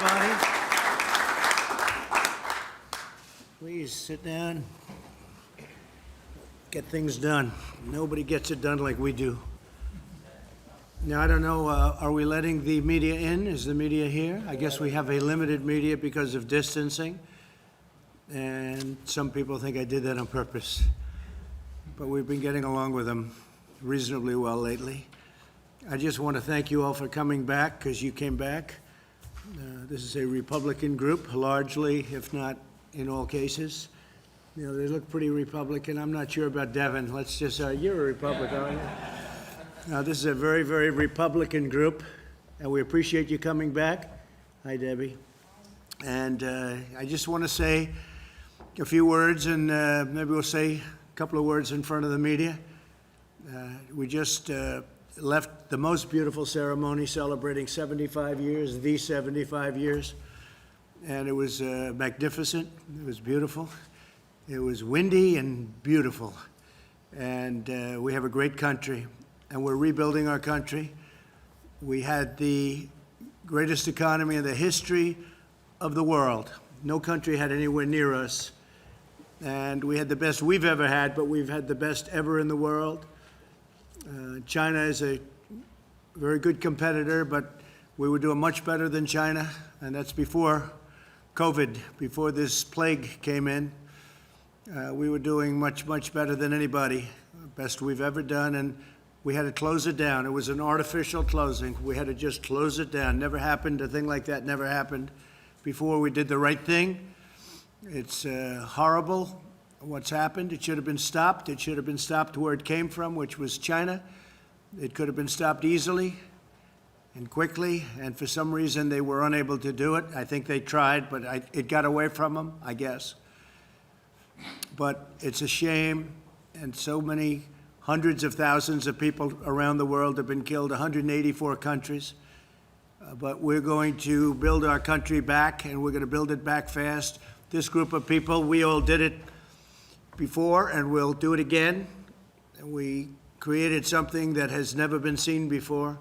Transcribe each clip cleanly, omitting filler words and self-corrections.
everybody. Please sit down. Get things done. Nobody gets it done like we do. Now, I don't know, are we letting the media in? Is the media here? I guess we have a limited media because of distancing. And some people think I did that on purpose. But we've been getting along with them reasonably well lately. I just want to thank you all for coming back, because you came back. This is a Republican group, largely, if not in all cases. You know, they look pretty Republican. I'm not sure about Devin. Let's just, you're a Republican, aren't you? This is a very, very Republican group, and we appreciate you coming back. Hi, Debbie. And I just want to say a few words, and maybe we'll say a couple of words in front of the media. We just left the most beautiful ceremony celebrating 75 years, the 75 years, and it was magnificent. It was beautiful. It was windy and beautiful, and we have a great country, and we're rebuilding our country. We had the greatest economy in the history of the world. No country had anywhere near us, and we had the best we've ever had, but we've had the best ever in the world. China is a very good competitor, but we were doing much better than China, and that's before COVID, before this plague came in. We were doing much, much better than anybody, best we've ever done, and we had to close it down. It was an artificial closing. We had to just close it down. Never happened, a thing like that never happened before. We did the right thing. It's horrible what's happened. It should have been stopped. It should have been stopped where it came from, which was China. It could have been stopped easily and quickly, and for some reason they were unable to do it. I think they tried, but it got away from them, I guess. But it's a shame, and so many hundreds of thousands of people around the world have been killed, 184 countries. But we're going to build our country back, and we're going to build it back fast. This group of people, we all did it before, and we'll do it again. We created something that has never been seen before.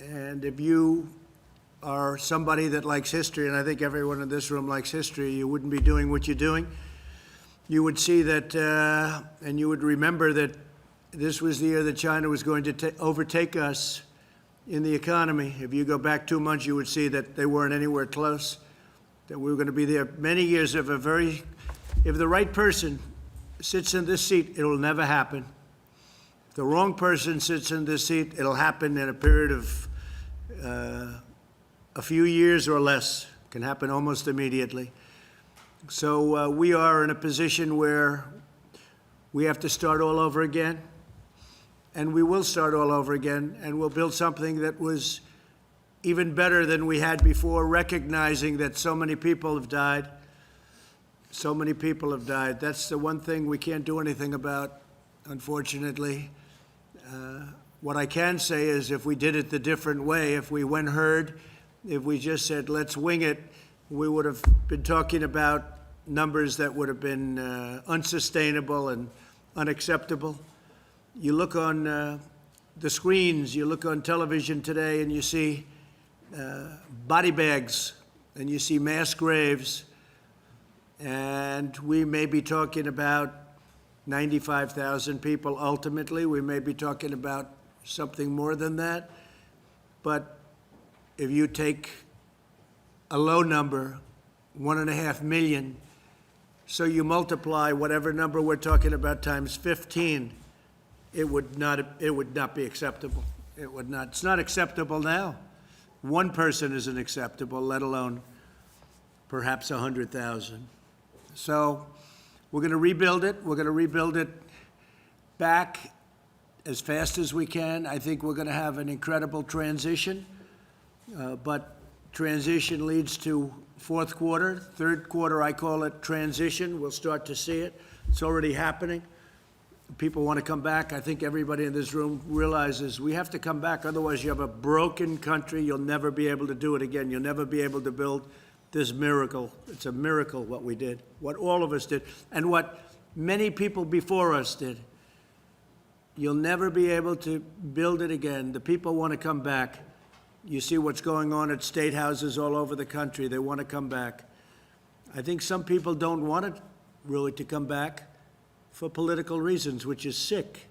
And if you are somebody that likes history, and I think everyone in this room likes history, you wouldn't be doing what you're doing. You would see that, and you would remember that this was the year that China was going to overtake us in the economy. If you go back 2 months, you would see that they weren't anywhere close, that we were going to be there many years of a very, if the right person sits in this seat, it'll never happen. If the wrong person sits in this seat, it'll happen in a period of a few years or less. It can happen almost immediately. So we are in a position where we have to start all over again, and we will start all over again, and we'll build something that was even better than we had before, recognizing that so many people have died. So many people have died. That's the one thing we can't do anything about, unfortunately. What I can say is if we did it the different way, if we went herd, if we just said, let's wing it, we would have been talking about numbers that would have been unsustainable and unacceptable. You look on the screens, you look on television today, and you see body bags, and you see mass graves, and we may be talking about 95,000 people ultimately. We may be talking about something more than that. But if you take a low number, 1.5 million, so you multiply whatever number we're talking about times 15, it would not be acceptable. It would not. It's not acceptable now. One person isn't acceptable, let alone perhaps 100,000. So we're going to rebuild it. We're going to rebuild it back as fast as we can. I think we're going to have an incredible transition, but transition leads to fourth quarter. Third quarter, I call it transition. We'll start to see it. It's already happening. People want to come back. I think everybody in this room realizes we have to come back. Otherwise, you have a broken country. You'll never be able to do it again. You'll never be able to build this miracle. It's a miracle what we did, what all of us did, and what many people before us did. You'll never be able to build it again. The people want to come back. You see what's going on at state houses all over the country. They want to come back. I think some people don't want it really to come back for political reasons, which is sick.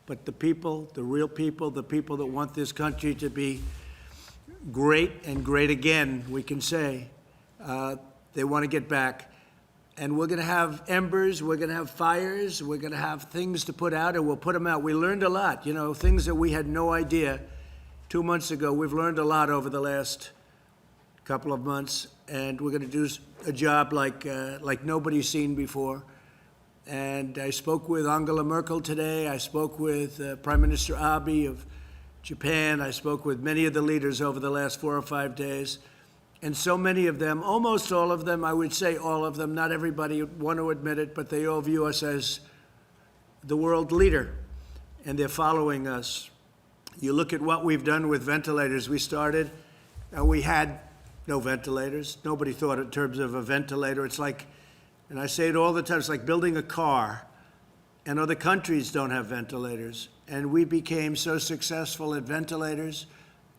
But the people, the real people, the people that want this country to be great and great again, we can say, they want to get back. And we're going to have embers, we're going to have fires, we're going to have things to put out, and we'll put them out. We learned a lot, things that we had no idea 2 months ago. We've learned a lot over the last couple of months, and we're going to do a job like nobody's seen before. And I spoke with Angela Merkel today. I spoke with Prime Minister Abe of Japan. I spoke with many of the leaders over the last 4 or 5 days. And so many of them, almost all of them, I would say all of them, not everybody would want to admit it, but they all view us as the world leader, and they're following us. You look at what we've done with ventilators. We started, and we had no ventilators. Nobody thought in terms of a ventilator. It's like, and I say it all the time, it's like building a car, and other countries don't have ventilators. And we became so successful at ventilators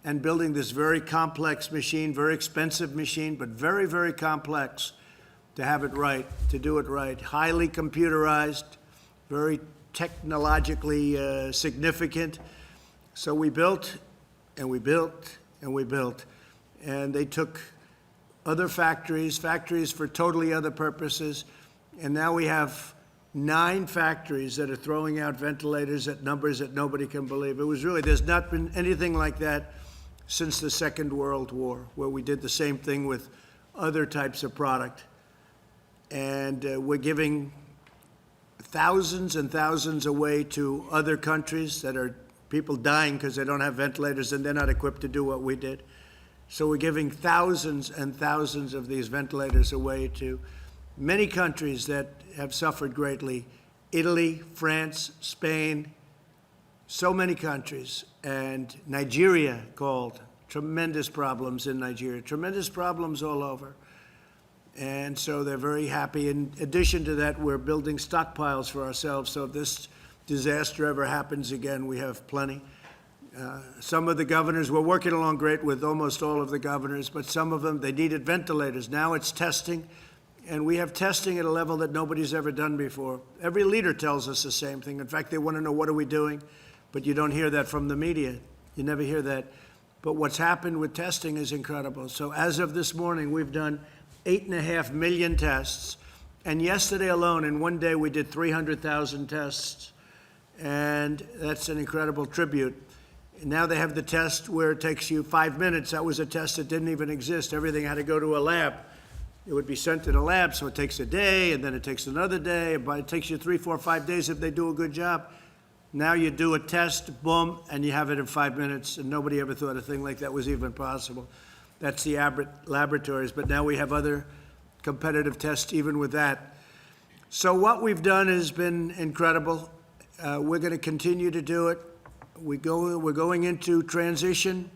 and building this very complex machine, very expensive machine, but very, very complex to have it right, to do it right. Highly computerized, very technologically significant. So we built, and we built, and we built. And they took other factories for totally other purposes, and now we have 9 factories that are throwing out ventilators at numbers that nobody can believe. It was really, there's not been anything like that since the Second World War, where we did the same thing with other types of product. And we're giving thousands and thousands away to other countries that are people dying because they don't have ventilators and they're not equipped to do what we did. So we're giving thousands and thousands of these ventilators away to many countries that have suffered greatly. Italy, France, Spain, so many countries. And Nigeria called. Tremendous problems in Nigeria. Tremendous problems all over. And so they're very happy. In addition to that, we're building stockpiles for ourselves. So if this disaster ever happens again, we have plenty. Some of the governors, we're working along great with almost all of the governors, but some of them, they needed ventilators. Now it's testing, and we have testing at a level that nobody's ever done before. Every leader tells us the same thing. In fact, they want to know, what are we doing? But you don't hear that from the media. You never hear that. But what's happened with testing is incredible. So as of this morning, we've done 8.5 million tests. And yesterday alone, in one day, we did 300,000 tests. And that's an incredible tribute. Now they have the test where it takes you 5 minutes. That was a test that didn't even exist. Everything had to go to a lab. It would be sent to the lab, so it takes a day, and then it takes another day. But it takes you 3, 4, 5 days if they do a good job. Now you do a test, boom, and you have it in 5 minutes, and nobody ever thought a thing like that was even possible. That's the Abbott Laboratories, but now we have other competitive tests even with that. So what we've done has been incredible. We're going to continue to do it. We're going into transition,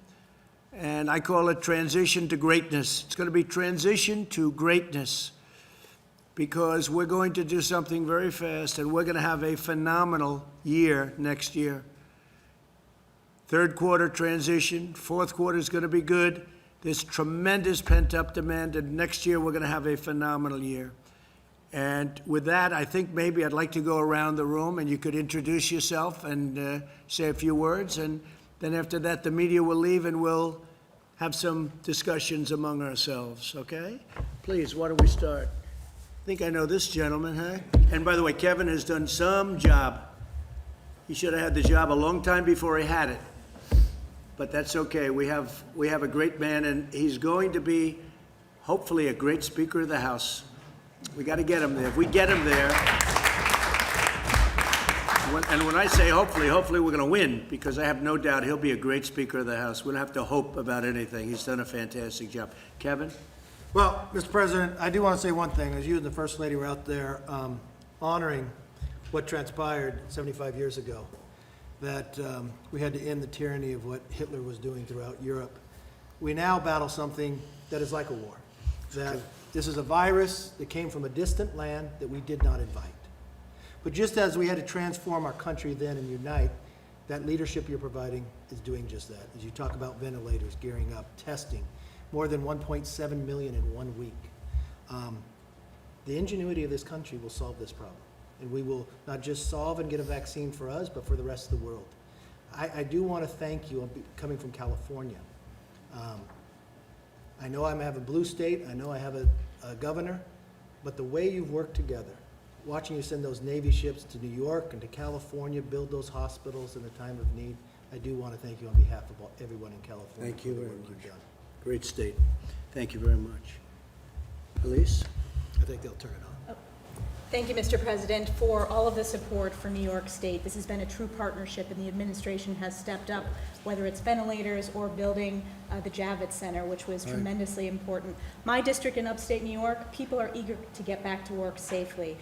and I call it transition to greatness. It's going to be transition to greatness, because we're going to do something very fast, and we're going to have a phenomenal year next year. Third quarter transition, fourth quarter is going to be good. There's tremendous pent-up demand, and next year we're going to have a phenomenal year. And with that, I think maybe I'd like to go around the room, and you could introduce yourself and say a few words, and then after that, the media will leave, and we'll have some discussions among ourselves, okay? Please, why don't we start? I think I know this gentleman, huh? And by the way, Kevin has done some job. He should have had the job a long time before he had it. But that's okay. We have a great man, and he's going to be, hopefully, a great Speaker of the House. We got to get him there. If we get him there, and when I say hopefully we're going to win, because I have no doubt he'll be a great Speaker of the House. We don't have to hope about anything. He's done a fantastic job. Kevin? Well, Mr. President, I do want to say one thing. As you and the First Lady were out there honoring what transpired 75 years ago, that we had to end the tyranny of what Hitler was doing throughout Europe. We now battle something that is like a war. That this is a virus that came from a distant land that we did not invite. But just as we had to transform our country then and unite, that leadership you're providing is doing just that. As you talk about ventilators, gearing up, testing, more than 1.7 million in 1 week. The ingenuity of this country will solve this problem. And we will not just solve and get a vaccine for us, but for the rest of the world. I do want to thank you, coming from California. I know I have a blue state, I know I have a governor, but the way you've worked together, watching you send those Navy ships to New York and to California, build those hospitals in a time of need, I do want to thank you on behalf of everyone in California. Thank you for the very work you've much. done. Great state. Thank you very much. Elise? I think they'll turn it on. Thank you, Mr. President, for all of the support for New York State. This has been a true partnership, and the administration has stepped up, whether it's ventilators or building the Javits Center, which was tremendously important. My district in upstate New York, people are eager to get back to work safely.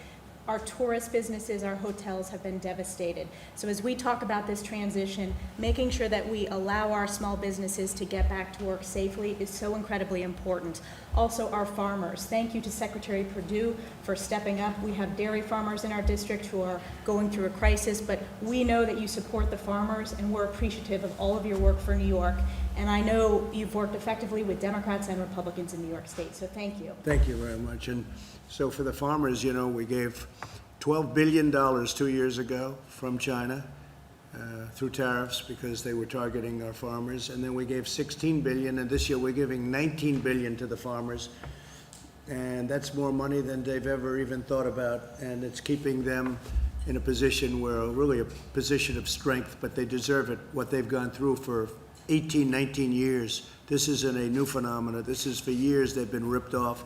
Our tourist businesses, our hotels have been devastated. So as we talk about this transition, making sure that we allow our small businesses to get back to work safely is so incredibly important. Also, our farmers. Thank you to Secretary Perdue for stepping up. We have dairy farmers in our district who are going through a crisis, but we know that you support the farmers, and we're appreciative of all of your work for New York. And I know you've worked effectively with Democrats and Republicans in New York State, so thank you. Thank you very much. And so for the farmers, you know, we gave $12 billion 2 years ago from China through tariffs because they were targeting our farmers. And then we gave $16 billion, and this year we're giving $19 billion to the farmers. And that's more money than they've ever even thought about. And it's keeping them in a position where, really a position of strength, but they deserve it, what they've gone through for 18, 19 years. This isn't a new phenomenon. This is for years they've been ripped off.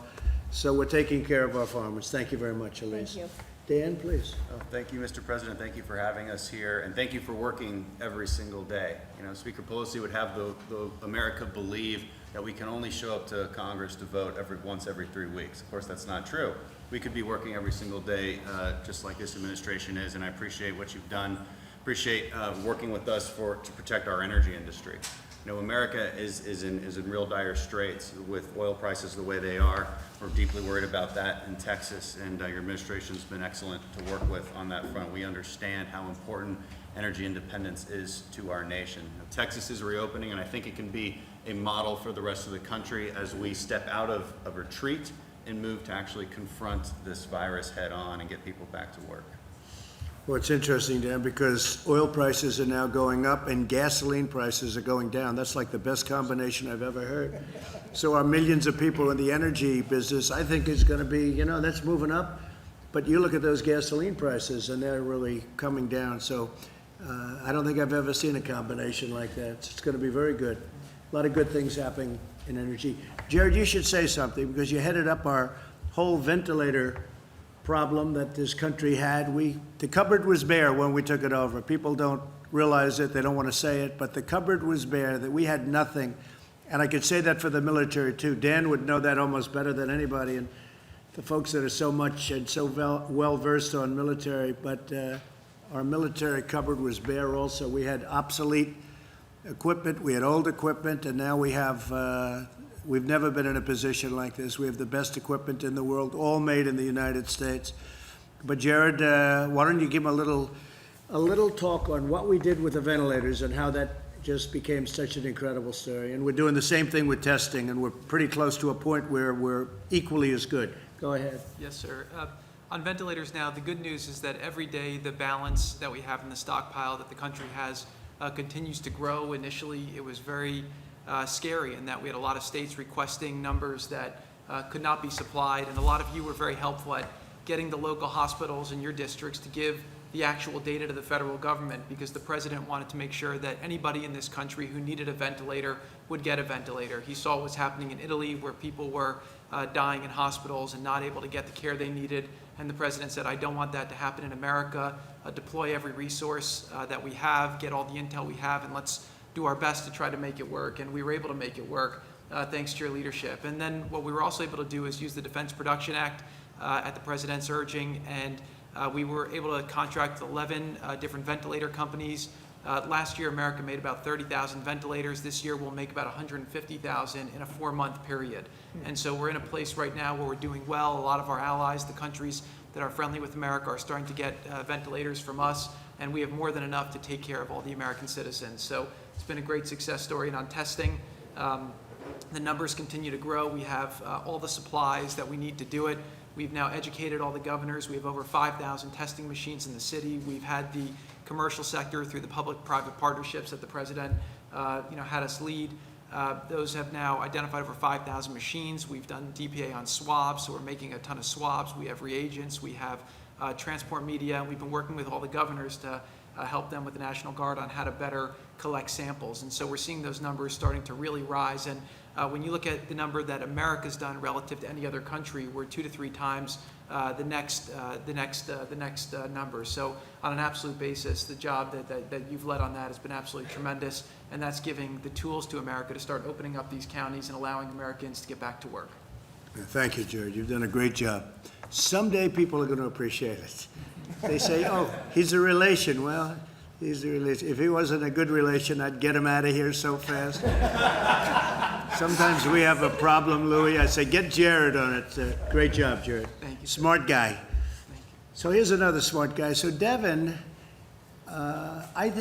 So we're taking care of our farmers. Thank you very much, Elise. Thank you. Dan, please. Oh, thank you, Mr. President. Thank you for having us here, and thank you for working every single day. You know, Speaker Pelosi would have the America believe that we can only show up to Congress to vote once every 3 weeks. Of course, that's not true. We could be working every single day, just like this administration is, and I appreciate what you've done. Appreciate working with us to protect our energy industry. You know, America is in real dire straits with oil prices the way they are. We're deeply worried about that in Texas, and your administration's been excellent to work with on that front. We understand how important energy independence is to our nation. You know, Texas is reopening, and I think it can be a model for the rest of the country as we step out of retreat and move to actually confront this virus head on and get people back to work. Well, it's interesting, Dan, because oil prices are now going up and gasoline prices are going down. That's like the best combination I've ever heard. So our millions of people in the energy business, I think, is going to be, you know, that's moving up. But you look at those gasoline prices, and they're really coming down. So I don't think I've ever seen a combination like that. It's going to be very good. A lot of good things happening in energy. Jared, you should say something, because you headed up our whole ventilator problem that this country had. The cupboard was bare when we took it over. People don't realize it, they don't want to say it, but the cupboard was bare, that we had nothing. And I could say that for the military too. Dan would know that almost better than anybody, and the folks that are so much and so well versed on military, but our military cupboard was bare also. We had obsolete equipment, we had old equipment, and now we have we've never been in a position like this. We have the best equipment in the world, all made in the United States. But Jared, why don't you give a little talk on what we did with the ventilators and how that just became such an incredible story. And we're doing the same thing with testing, and we're pretty close to a point where we're equally as good. Go ahead. Yes, sir. On ventilators now, the good news is that every day the balance that we have in the stockpile that the country has continues to grow. Initially, it was very scary in that we had a lot of states requesting numbers that could not be supplied, and a lot of you were very helpful at getting the local hospitals in your districts to give the actual data to the federal government, because the president wanted to make sure that anybody in this country who needed a ventilator would get a ventilator. He saw what was happening in Italy, where people were dying in hospitals and not able to get the care they needed, and the president said, I don't want that to happen in America. Deploy every resource that we have, get all the intel we have, and let's do our best to try to make it work. And we were able to make it work thanks to your leadership. And then what we were also able to do is use the Defense Production Act at the president's urging, and we were able to contract 11 different ventilator companies. Last year, America made about 30,000 ventilators. This year, we'll make about 150,000 in a 4-month period. And so we're in a place right now where we're doing well. A lot of our allies, the countries that are friendly with America, are starting to get ventilators from us. and we have more than enough to take care of all the American citizens. So it's been a great success story. And on testing, the numbers continue to grow. We have all the supplies that we need to do it. We've now educated all the governors. We have over 5,000 testing machines in the city. We've had the commercial sector through the public-private partnerships that the president had us lead. Those have now identified over 5,000 machines. We've done DPA on swabs, so we're making a ton of swabs. We have reagents. We have transport media. And we've been working with all the governors to help them with the National Guard on how to better collect samples. And so we're seeing those numbers starting to really rise. And when you look at the number that America's done relative to any other country, we're 2 to 3 times the next number. So on an absolute basis, the job that you've led on that has been absolutely tremendous, and that's giving the tools to America to start opening up these counties and allowing Americans to get back to work. Thank you, Jared. You've done a great job. Someday people are going to appreciate it. They say, oh, he's a relation. Well, he's a relation. If he wasn't a good relation, I'd get him out of here so fast. Sometimes we have a problem, Louis. I say, get Jared on it. Great job, Jared. Thank you. Smart guy. So here's another smart guy. So Devin, I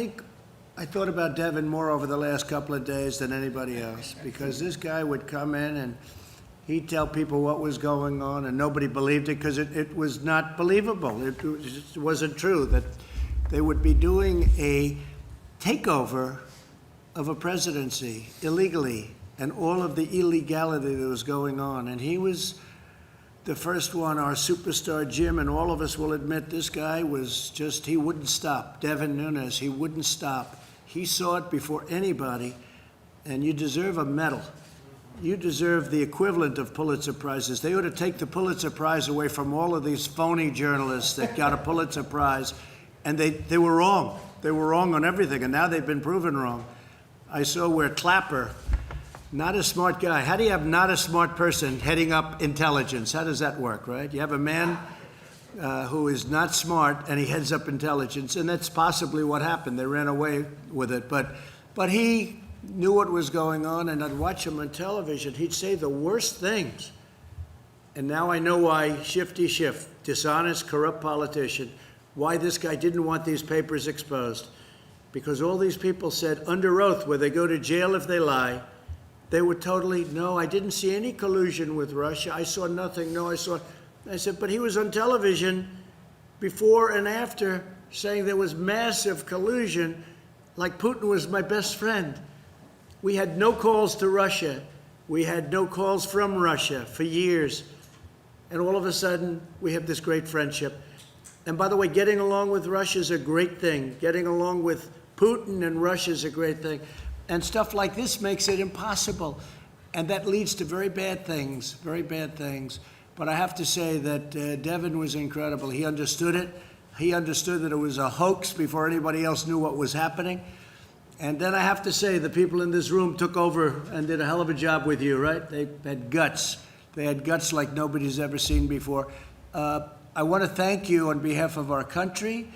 thought about Devin more over the last couple of days than anybody else, because this guy would come in and he'd tell people what was going on, and nobody believed it because it was not believable. It just wasn't true that they would be doing a takeover of a presidency illegally and all of the illegality that was going on. And he was the first one, our superstar Jim, and all of us will admit this guy was just, he wouldn't stop. Devin Nunes, he wouldn't stop. He saw it before anybody, and you deserve a medal. You deserve the equivalent of Pulitzer Prizes. They ought to take the Pulitzer Prize away from all of these phony journalists that got a Pulitzer Prize, and they were wrong. They were wrong on everything, and now they've been proven wrong. I saw where Clapper, not a smart guy. How do you have not a smart person heading up intelligence? How does that work, right? You have a man who is not smart, and he heads up intelligence, and that's possibly what happened. They ran away with it, but he knew what was going on, and I'd watch him on television. He'd say the worst things. And now I know why Shifty Schiff, dishonest, corrupt politician, why this guy didn't want these papers exposed. Because all these people said under oath, where they go to jail if they lie, they were totally, no, I didn't see any collusion with Russia. I saw nothing. No, I said, but he was on television before and after saying there was massive collusion, like Putin was my best friend. We had no calls to Russia. We had no calls from Russia for years. And all of a sudden, we have this great friendship. And by the way, getting along with Russia is a great thing. Getting along with Putin and Russia is a great thing. And stuff like this makes it impossible. And that leads to very bad things, very bad things. But I have to say that Devin was incredible. He understood it. He understood that it was a hoax before anybody else knew what was happening. And then I have to say, the people in this room took over and did a hell of a job with you, right? They had guts. They had guts like nobody's ever seen before. I want to thank you on behalf of our country,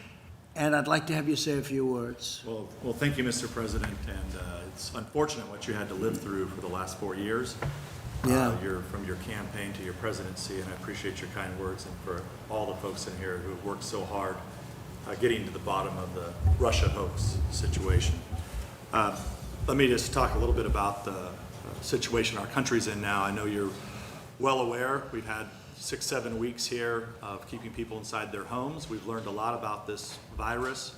and I'd like to have you say a few words. Well, thank you, Mr. President, and it's unfortunate what you had to live through for the last 4 years. Yeah. From your campaign to your presidency, and I appreciate your kind words, and for all the folks in here who have worked so hard getting to the bottom of the Russia hoax situation. Let me just talk a little bit about the situation our country's in now. I know you're well aware. We've had 6-7 weeks here of keeping people inside their homes. We've learned a lot about this virus.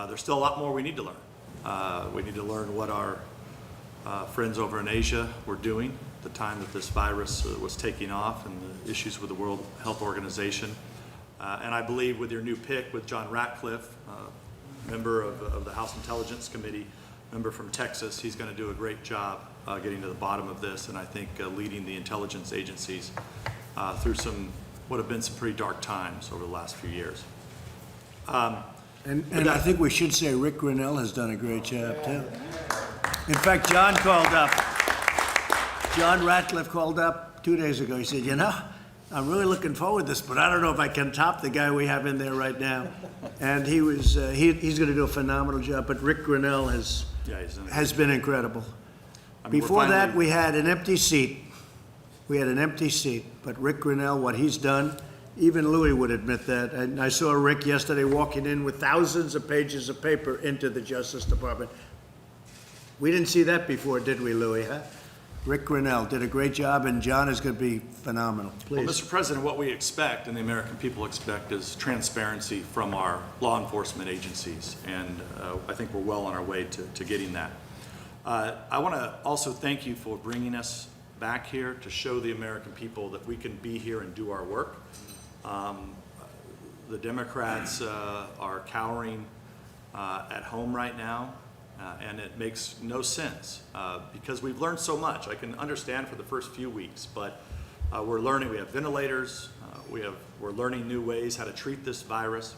There's still a lot more we need to learn. We need to learn what our friends over in Asia were doing at the time that this virus was taking off, and the issues with the World Health Organization. And I believe with your new pick, with John Ratcliffe, member of the House Intelligence Committee, member from Texas, he's going to do a great job getting to the bottom of this, and I think leading the intelligence agencies through what have been some pretty dark times over the last few years. And I think we should say Rick Grinnell has done a great job, too. In fact, John Ratcliffe called up 2 days ago. He said, I'm really looking forward to this, but I don't know if I can top the guy we have in there right now. And he was he's going to do a phenomenal job, but Rick Grinnell has been incredible. Before that, we had an empty seat. But Rick Grinnell, what he's done Even Louis would admit that. And I saw Rick yesterday walking in with thousands of pages of paper into the Justice Department. We didn't see that before, did we, Louis, huh? Rick Grinnell did a great job, and John is going to be phenomenal. Well, Please. Mr. President, what we expect and the American people expect is transparency from our law enforcement agencies, and I think we're well on our way to getting that. I want to also thank you for bringing us back here to show the American people that we can be here and do our work. The Democrats are cowering at home right now. And it makes no sense because we've learned so much. I can understand for the first few weeks, but we're learning. We have ventilators. We're learning new ways how to treat this virus.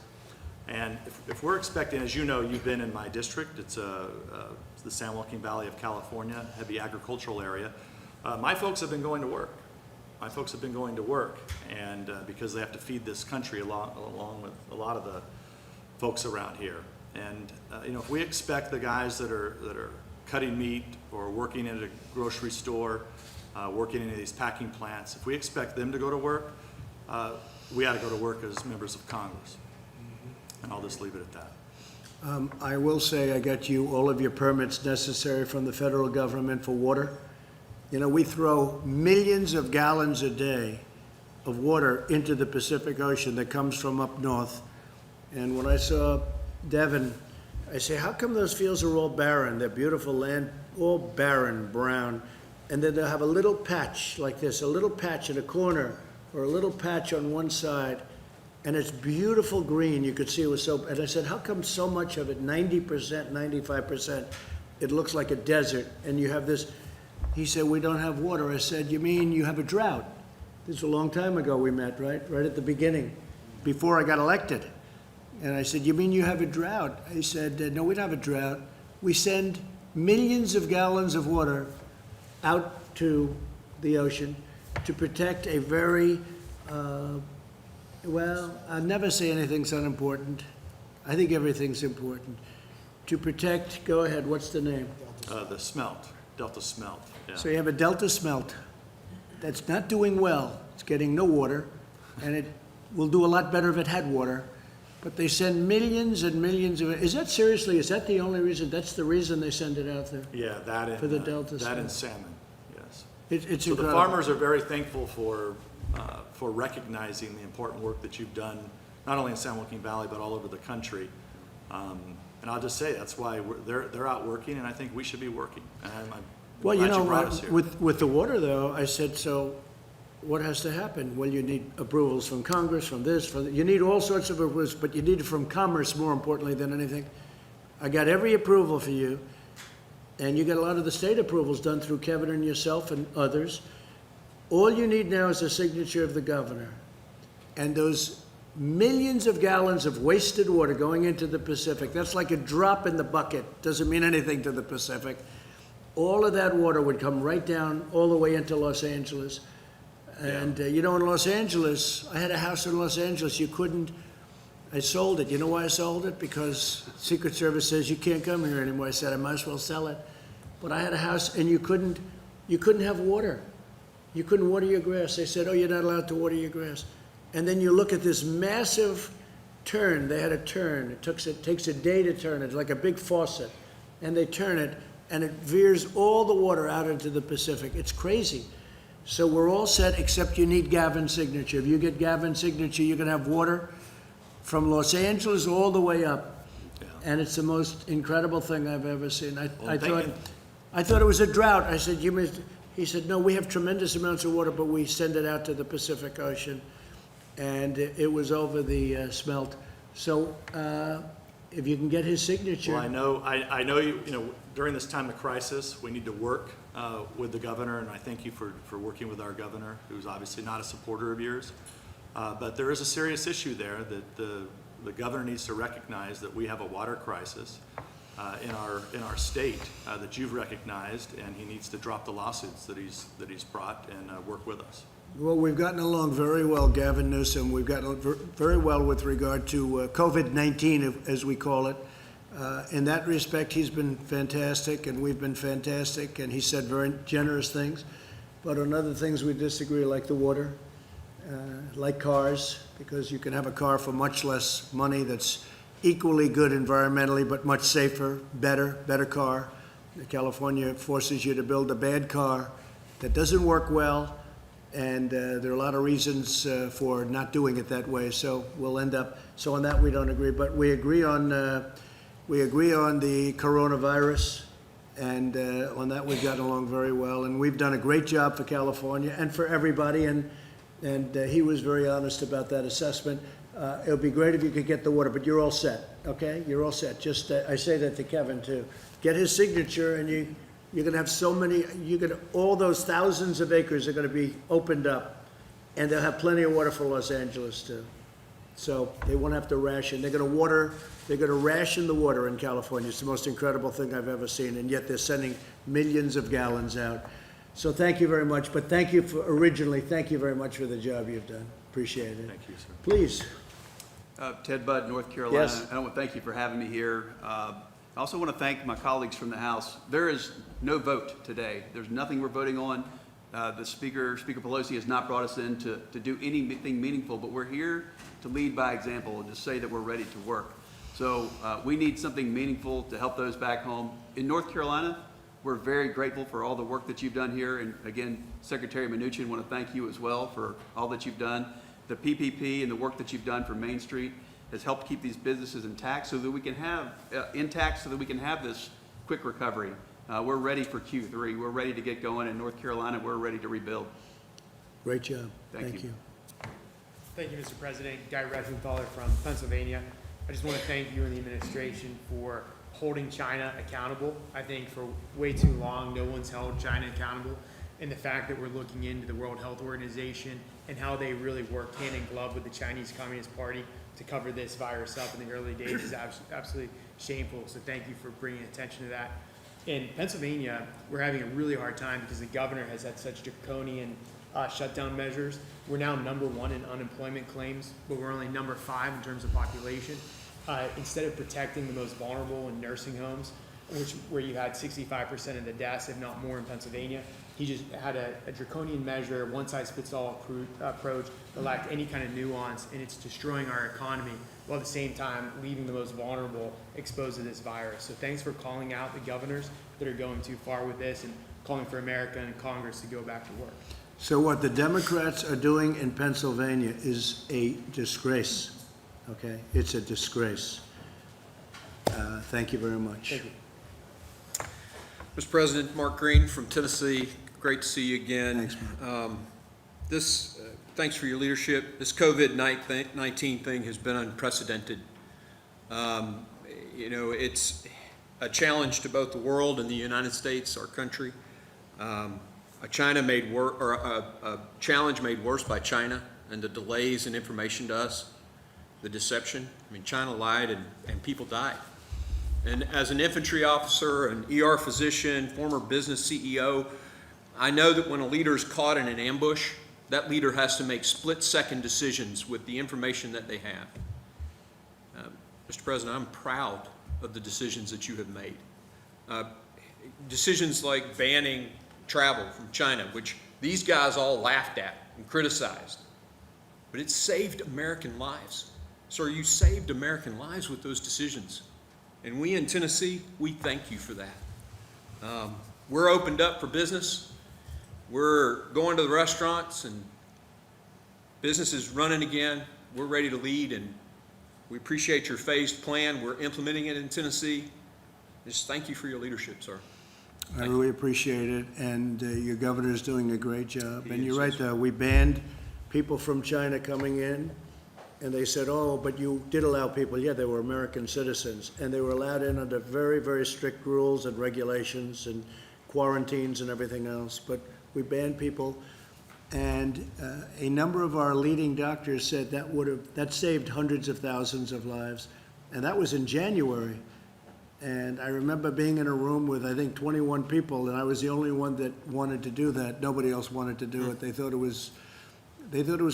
And if we're expecting, as you know, you've been in my district. It's the San Joaquin Valley of California, heavy agricultural area. My folks have been going to work. My folks have been going to work, and because they have to feed this country along with a lot of the folks around here. And you know, if we expect the guys that are cutting meat or working at a grocery store, working in these packing plants, if we expect them to go to work, we ought to go to work as members of Congress. And I'll just leave it at that. I will say I got you all of your permits necessary from the federal government for water. You know, we throw millions of gallons a day of water into the Pacific Ocean that comes from up north. And when I saw Devon, I say, how come those fields are all barren? They're beautiful land, all barren, brown. And then they'll have a little patch like this, a little patch in a corner, or a little patch on one side, and it's beautiful green. You could see it was so, and I said, how come so much of it, 90%, 95%, it looks like a desert, and you have this, he said, we don't have water. I said, you mean you have a drought? This is a long time ago we met, right? Right at the beginning, before I got elected. And I said, you mean you have a drought? He said, no, we don't have a drought. We send millions of gallons of water out to the ocean to protect a very, well, I'll never say anything's unimportant. I think everything's important. To protect, go ahead, what's the name? The smelt, Delta smelt. Yeah. So you have a Delta smelt that's not doing well. It's getting no water, and it will do a lot better if it had water. But they send millions and millions of it. Is that seriously, is that the only reason? That's the reason they send it out there? Yeah, that and For the Delta that smelt. and salmon. Yes. It's So the incredible. farmers are very thankful for recognizing the important work that you've done, not only in San Joaquin Valley, but all over the country. And I'll just say, that's why they're out working, and I think we should be working. And I'm Well, you glad know, brought us here. with the water though, I said, so what has to happen? Well, you need approvals from Congress, from this, you need all sorts of approvals, but you need it from Commerce more importantly than anything. I got every approval for you, and you got a lot of the state approvals done through Kevin and yourself and others. All you need now is the signature of the governor. And those millions of gallons of wasted water going into the Pacific, that's like a drop in the bucket, doesn't mean anything to the Pacific. All of that water would come right down all the way into Los Angeles. And, you know, in Los Angeles, I had a house in Los Angeles, I sold it. You know why I sold it? Because Secret Service says you can't come here anymore. I said, I might as well sell it. But I had a house, and you couldn't have water. You couldn't water your grass. They said, oh, you're not allowed to water your grass. And then you look at this massive turn. They had a turn. It takes a day to turn it. It's like a big faucet. And they turn it, and it veers all the water out into the Pacific. It's crazy. So we're all set, except you need Gavin's signature. If you get Gavin's signature, you're going to have water from Los Angeles all the way up. Yeah. And it's the most incredible thing I've ever seen. I thank you. thought it was a drought. I said, he said, no, we have tremendous amounts of water, but we send it out to the Pacific Ocean. And it was over the smelt. So if you can get his signature. Well, I know you know, during this time of crisis, we need to work with the governor, and I thank you for working with our governor, who's obviously not a supporter of yours. But there is a serious issue there that the governor needs to recognize that we have a water crisis in our state that you've recognized, and he needs to drop the lawsuits that he's brought and work with us. Well, we've gotten along very well, Gavin Newsom. We've gotten very well with regard to COVID-19, as we call it. In that respect, he's been fantastic, and we've been fantastic, and he said very generous things. But on other things, we disagree, like the water. like cars, because you can have a car for much less money that's equally good environmentally, but much safer, better car. California forces you to build a bad car that doesn't work well, and there are a lot of reasons for not doing it that way. So we'll end up. So on that we don't agree, but we agree on the coronavirus, and on that we've gotten along very well. And we've done a great job for California and for everybody. And he was very honest about that assessment. It would be great if you could get the water, but you're all set. Okay, you're all set. Just I say that to Kevin too. Get his signature, and you're going to have so many. All those thousands of acres are going to be opened up, and they'll have plenty of water for Los Angeles too. So they won't have to ration. They're going to ration the water in California. It's the most incredible thing I've ever seen, and yet they're sending millions of gallons out. So thank you very much. But thank you very much for the job you've done. Appreciate it. Thank you, sir. Please. Ted Budd, North Carolina. Yes. I want to thank you for having me here. I also want to thank my colleagues from the House. There is no vote today. There's nothing we're voting on. The Speaker Pelosi, has not brought us in to do anything meaningful, but we're here to lead by example and to say that we're ready to work. So we need something meaningful to help those back home. In North Carolina, we're very grateful for all the work that you've done here. And again, Secretary Mnuchin, want to thank you as well for all that you've done. The PPP and the work that you've done for Main Street has helped keep these businesses intact so that we can have this quick recovery. We're ready for Q3. We're ready to get going. In North Carolina, we're ready to rebuild. Great job. Thank you. Thank you, Mr. President. Guy Reschenthaler from Pennsylvania. I just want to thank you and the administration for holding China accountable. I think for way too long, no one's held China accountable. And the fact that we're looking into the World Health Organization and how they really work hand in glove with the Chinese Communist Party to cover this virus up in the early days is absolutely shameful. So thank you for bringing attention to that. In Pennsylvania, we're having a really hard time because the governor has had such draconian shutdown measures. We're now #1 in unemployment claims, but we're only #5 in terms of population. Instead of protecting the most vulnerable in nursing homes, where you had 65% of the deaths, if not more, in Pennsylvania, he just had a draconian measure, one-size-fits-all approach that lacked any kind of nuance, and it's destroying our economy while at the same time leaving the most vulnerable exposed to this virus. So thanks for calling out the governors that are going too far with this and calling for America and Congress to go back to work. So what the Democrats are doing in Pennsylvania is a disgrace. Okay, it's a disgrace. Thank you very much. Thank you. Mr. President, Mark Green from Tennessee. Great to see you again. Thanks, Mark. Thanks for your leadership. This COVID-19 thing has been unprecedented. It's a challenge to both the world and the United States, our country. A challenge made worse by China and the delays in information to us, the deception. I mean, China lied and people died. And as an infantry officer, an ER physician, former business CEO, I know that when a leader is caught in an ambush, that leader has to make split-second decisions with the information that they have. Mr. President, I'm proud of the decisions that you have made. Decisions like banning travel from China, which these guys all laughed at and criticized, but it saved American lives. Sir, you saved American lives with those decisions. And we in Tennessee, we thank you for that. We're opened up for business. We're going to the restaurants and business is running again. We're ready to lead, and we appreciate your phased plan. We're implementing it in Tennessee. Just thank you for your leadership, sir. I really appreciate it, and your governor is doing a great job. And you're right, we banned people from China coming in, and they said, oh, but you did allow people. Yeah, they were American citizens, and they were allowed in under very, very strict rules and regulations and quarantines and everything else. But we banned people, and a number of our leading doctors said that saved hundreds of thousands of lives, and that was in January. And I remember being in a room with, I think, 21 people, and I was the only one that wanted to do that. Nobody else wanted to do it. They thought it was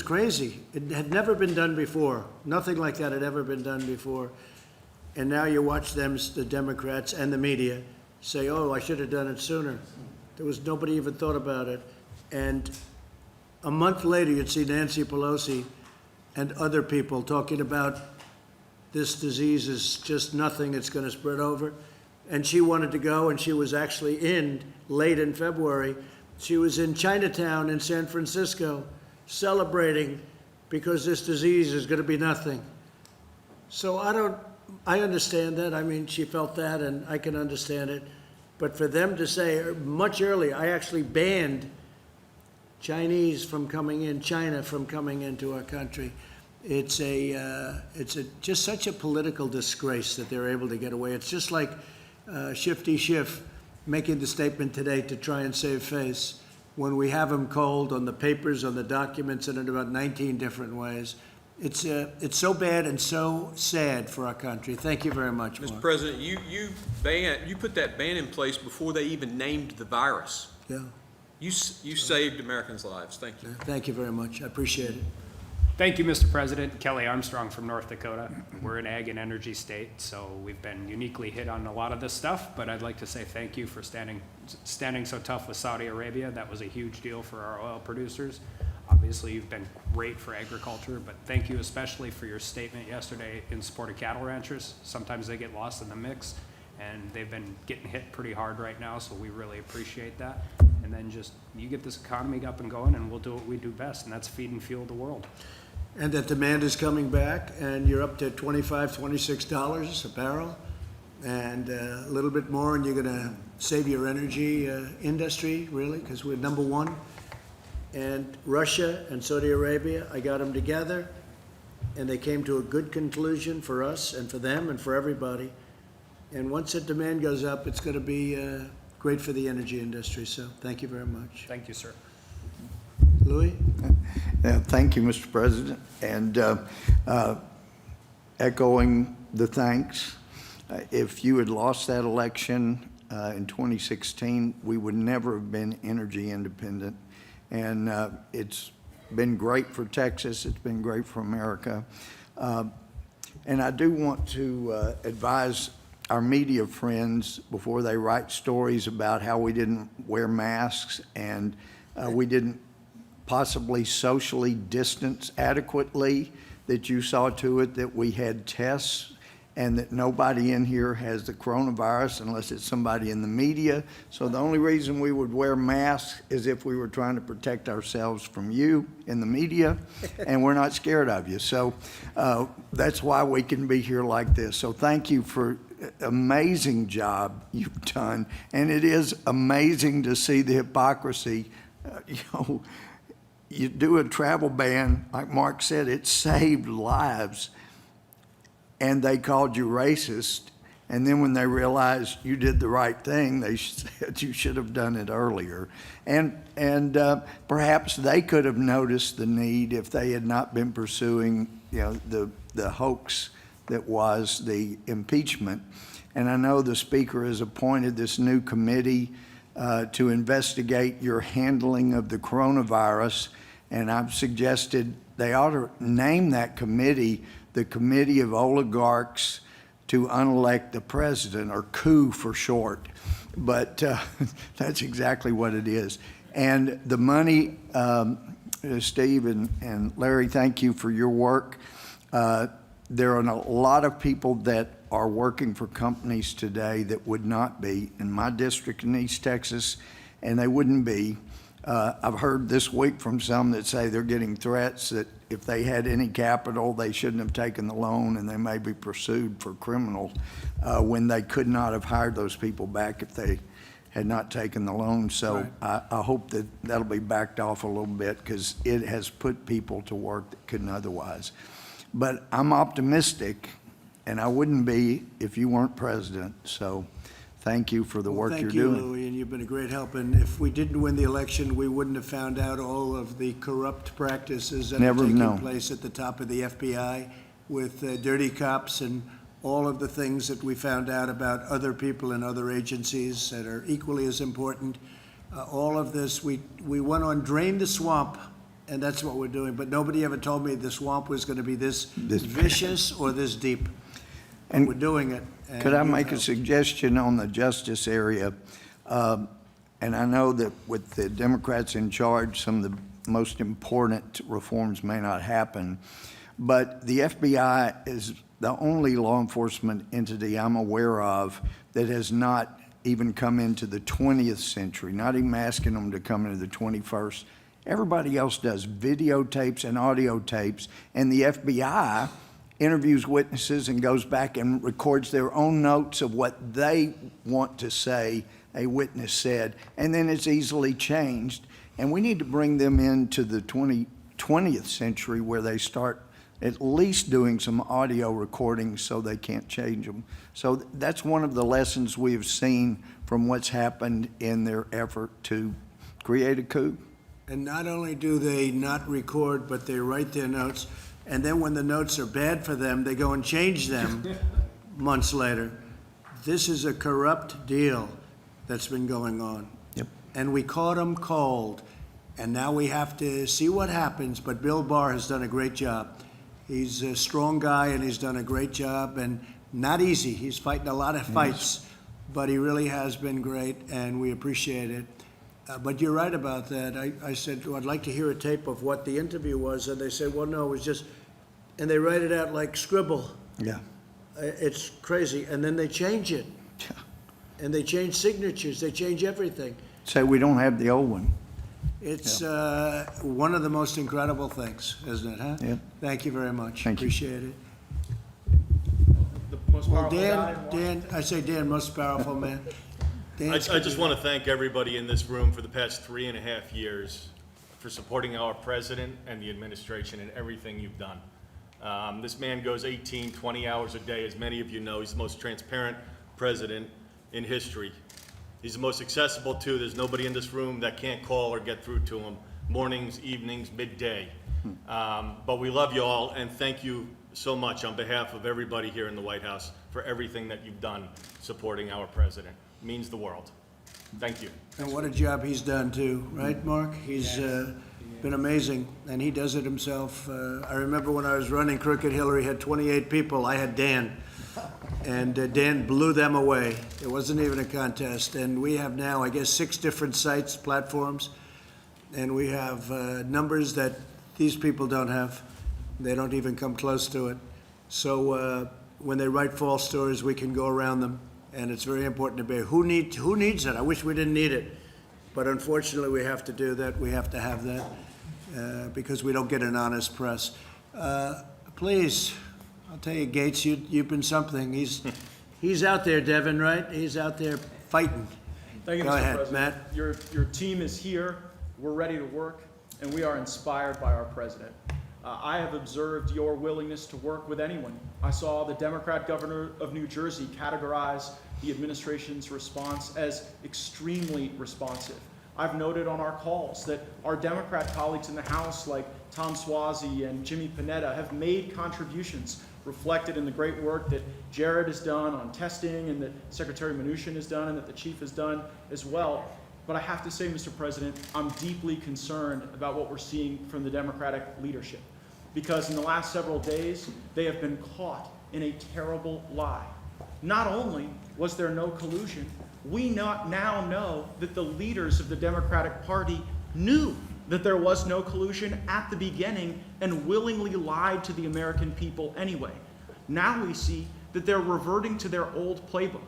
crazy. It had never been done before. Nothing like that had ever been done before. And now you watch them, the Democrats and the media, say, oh, I should have done it sooner. Nobody even thought about it. And a month later, you'd see Nancy Pelosi and other people talking about this disease is just nothing, it's going to spread over. And she wanted to go, and she was actually late in February, she was in Chinatown in San Francisco celebrating because this disease is going to be nothing. So I understand that. I mean, she felt that, and I can understand it. But for them to say, much earlier, I actually banned Chinese from coming in, China from coming into our country. It's just such a political disgrace that they're able to get away. It's just like Shifty Schiff making the statement today to try and save face when we have him cold on the papers, on the documents, and in about 19 different ways. It's so bad and so sad for our country. Thank you very much, Mark. Mr. President, you put that ban in place before they even named the virus. Yeah, You saved Americans' lives. Thank you. thank you very much. I appreciate it. Thank you, Mr. President. Kelly Armstrong from North Dakota. We're an ag and energy state, so we've been uniquely hit on a lot of this stuff, but I'd like to say thank you for standing so tough with Saudi Arabia. That was a huge deal for our oil producers. Obviously, you've been great for agriculture, but thank you especially for your statement yesterday in support of cattle ranchers. Sometimes they get lost in the mix, and they've been getting hit pretty hard right now, so we really appreciate that. And then just, you get this economy up and going, and we'll do what we do best, and that's feed and fuel the world. And that demand is coming back, and you're up to $25, $26 a barrel, and a little bit more, and you're going to save your energy industry, really, because we're number one. And Russia and Saudi Arabia, I got them together, and they came to a good conclusion for us and for them and for everybody. And once that demand goes up, it's going to be great for the energy industry. So thank you very much. Thank you, sir. Louis? Thank you, Mr. President. And echoing the thanks, if you had lost that election in 2016, we would never have been energy independent. And it's been great for Texas. It's been great for America. And I do want to advise our media friends before they write stories about how we didn't wear masks and we didn't possibly socially distance adequately, that you saw to it that we had tests and that nobody in here has the coronavirus unless it's somebody in the media. So the only reason we would wear masks is if we were trying to protect ourselves from you in the media, and we're not scared of you. So that's why we can be here like this. So thank you for amazing job you've done. And it is amazing to see the hypocrisy. You do a travel ban, like Mark said, it saved lives. And they called you racist. And then when they realized you did the right thing, they said you should have done it earlier. And perhaps they could have noticed the need if they had not been pursuing, the hoax that was the impeachment. And I know the Speaker has appointed this new committee to investigate your handling of the coronavirus. And I've suggested they ought to name that committee the Committee of Oligarchs to Unelect the President, or coup for short. But that's exactly what it is. And the money, Steve and Larry, thank you for your work. There are a lot of people that are working for companies today that would not be in my district in East Texas, and they wouldn't be. I've heard this week from some that say they're getting threats that if they had any capital, they shouldn't have taken the loan, and they may be pursued for criminal when they could not have hired those people back if they had not taken the loan. So right. I hope that that'll be backed off a little bit, because it has put people to work that couldn't otherwise. But I'm optimistic, and I wouldn't be if you weren't president. So thank you for the work you're doing. Thank you, Louis, and you've been a great help. And if we didn't win the election, we wouldn't have found out all of the corrupt practices that are taking place at the top of the FBI with dirty cops and all of the things that we found out about other people in other agencies that are equally as important. All of this, we went on Drain the Swamp, and that's what we're doing. But nobody ever told me the swamp was going to be this vicious or this deep. And we're doing it. Could I make a suggestion on the justice area? And I know that with the Democrats in charge, some of the most important reforms may not happen. But the FBI is the only law enforcement entity I'm aware of that has not even come into the 20th century, not even asking them to come into the 21st. Everybody else does videotapes and audio tapes, and the FBI interviews witnesses and goes back and records their own notes of what they want to say a witness said, and then it's easily changed. And we need to bring them into the 20th century where they start at least doing some audio recordings so they can't change them. So that's one of the lessons we have seen from what's happened in their effort to create a coup. And not only do they not record, but they write their notes, and then when the notes are bad for them, they go and change them months later. This is a corrupt deal that's been going on. Yep. And we caught them cold, and now we have to see what happens, but Bill Barr has done a great job. He's a strong guy, and he's done a great job, and not easy. He's fighting a lot of fights, but he really has been great, and we appreciate it. But you're right about that. I said, well, I'd like to hear a tape of what the interview was, and they said, well, no, it was just, and they write it out like scribble. Yeah. It's crazy, and then they change it. And they change signatures, they change everything. So we don't have the old one. It's one of the most incredible things, isn't it, huh? Yep. Thank you very much. Thank you. Appreciate it. The most Well, powerful guy in Washington. Dan, I say Dan, most powerful man. I just want to thank everybody in this room for the past 3.5 years for supporting our president and the administration and everything you've done. This man goes 18, 20 hours a day. As many of you know, he's the most transparent president in history. He's the most accessible too. There's nobody in this room that can't call or get through to him, mornings, evenings, midday. But we love you all, and thank you so much on behalf of everybody here in the White House for everything that you've done supporting our president. It means the world. Thank you. And what a job he's done too, right, Mark? He's been amazing, and he does it himself. I remember when I was running Crooked Hillary had 28 people. I had Dan, and Dan blew them away. It wasn't even a contest. And we have now, I guess, 6 different sites, platforms, and we have numbers that these people don't have. They don't even come close to it. So when they write false stories, we can go around them. And it's very important to be, who needs it? I wish we didn't need it. But unfortunately, we have to do that. We have to have that because we don't get an honest press. Please, I'll tell you, Gates, you've been something. He's out there, Devin, right? He's out there fighting. Thank you, Go Mr. ahead, President. Matt. Your team is here. We're ready to work, and we are inspired by our president. I have observed your willingness to work with anyone. I saw the Democrat governor of New Jersey categorize the administration's response as extremely responsive. I've noted on our calls that our Democrat colleagues in the House, like Tom Suozzi and Jimmy Panetta, have made contributions reflected in the great work that Jared has done on testing and that Secretary Mnuchin has done and that the chief has done as well. But I have to say, Mr. President, I'm deeply concerned about what we're seeing from the Democratic leadership, because in the last several days, they have been caught in a terrible lie. Not only was there no collusion, we now know that the leaders of the Democratic Party knew that there was no collusion at the beginning and willingly lied to the American people anyway. Now we see that they're reverting to their old playbook.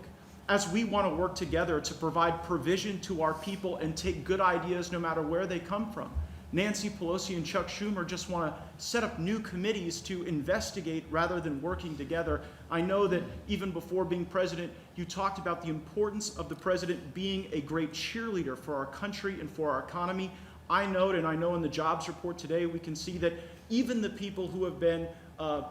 As we want to work together to provide provision to our people and take good ideas no matter where they come from, Nancy Pelosi and Chuck Schumer just want to set up new committees to investigate rather than working together. I know that even before being president, you talked about the importance of the president being a great cheerleader for our country and for our economy. I note, and I know in the jobs report today, we can see that even the people who have been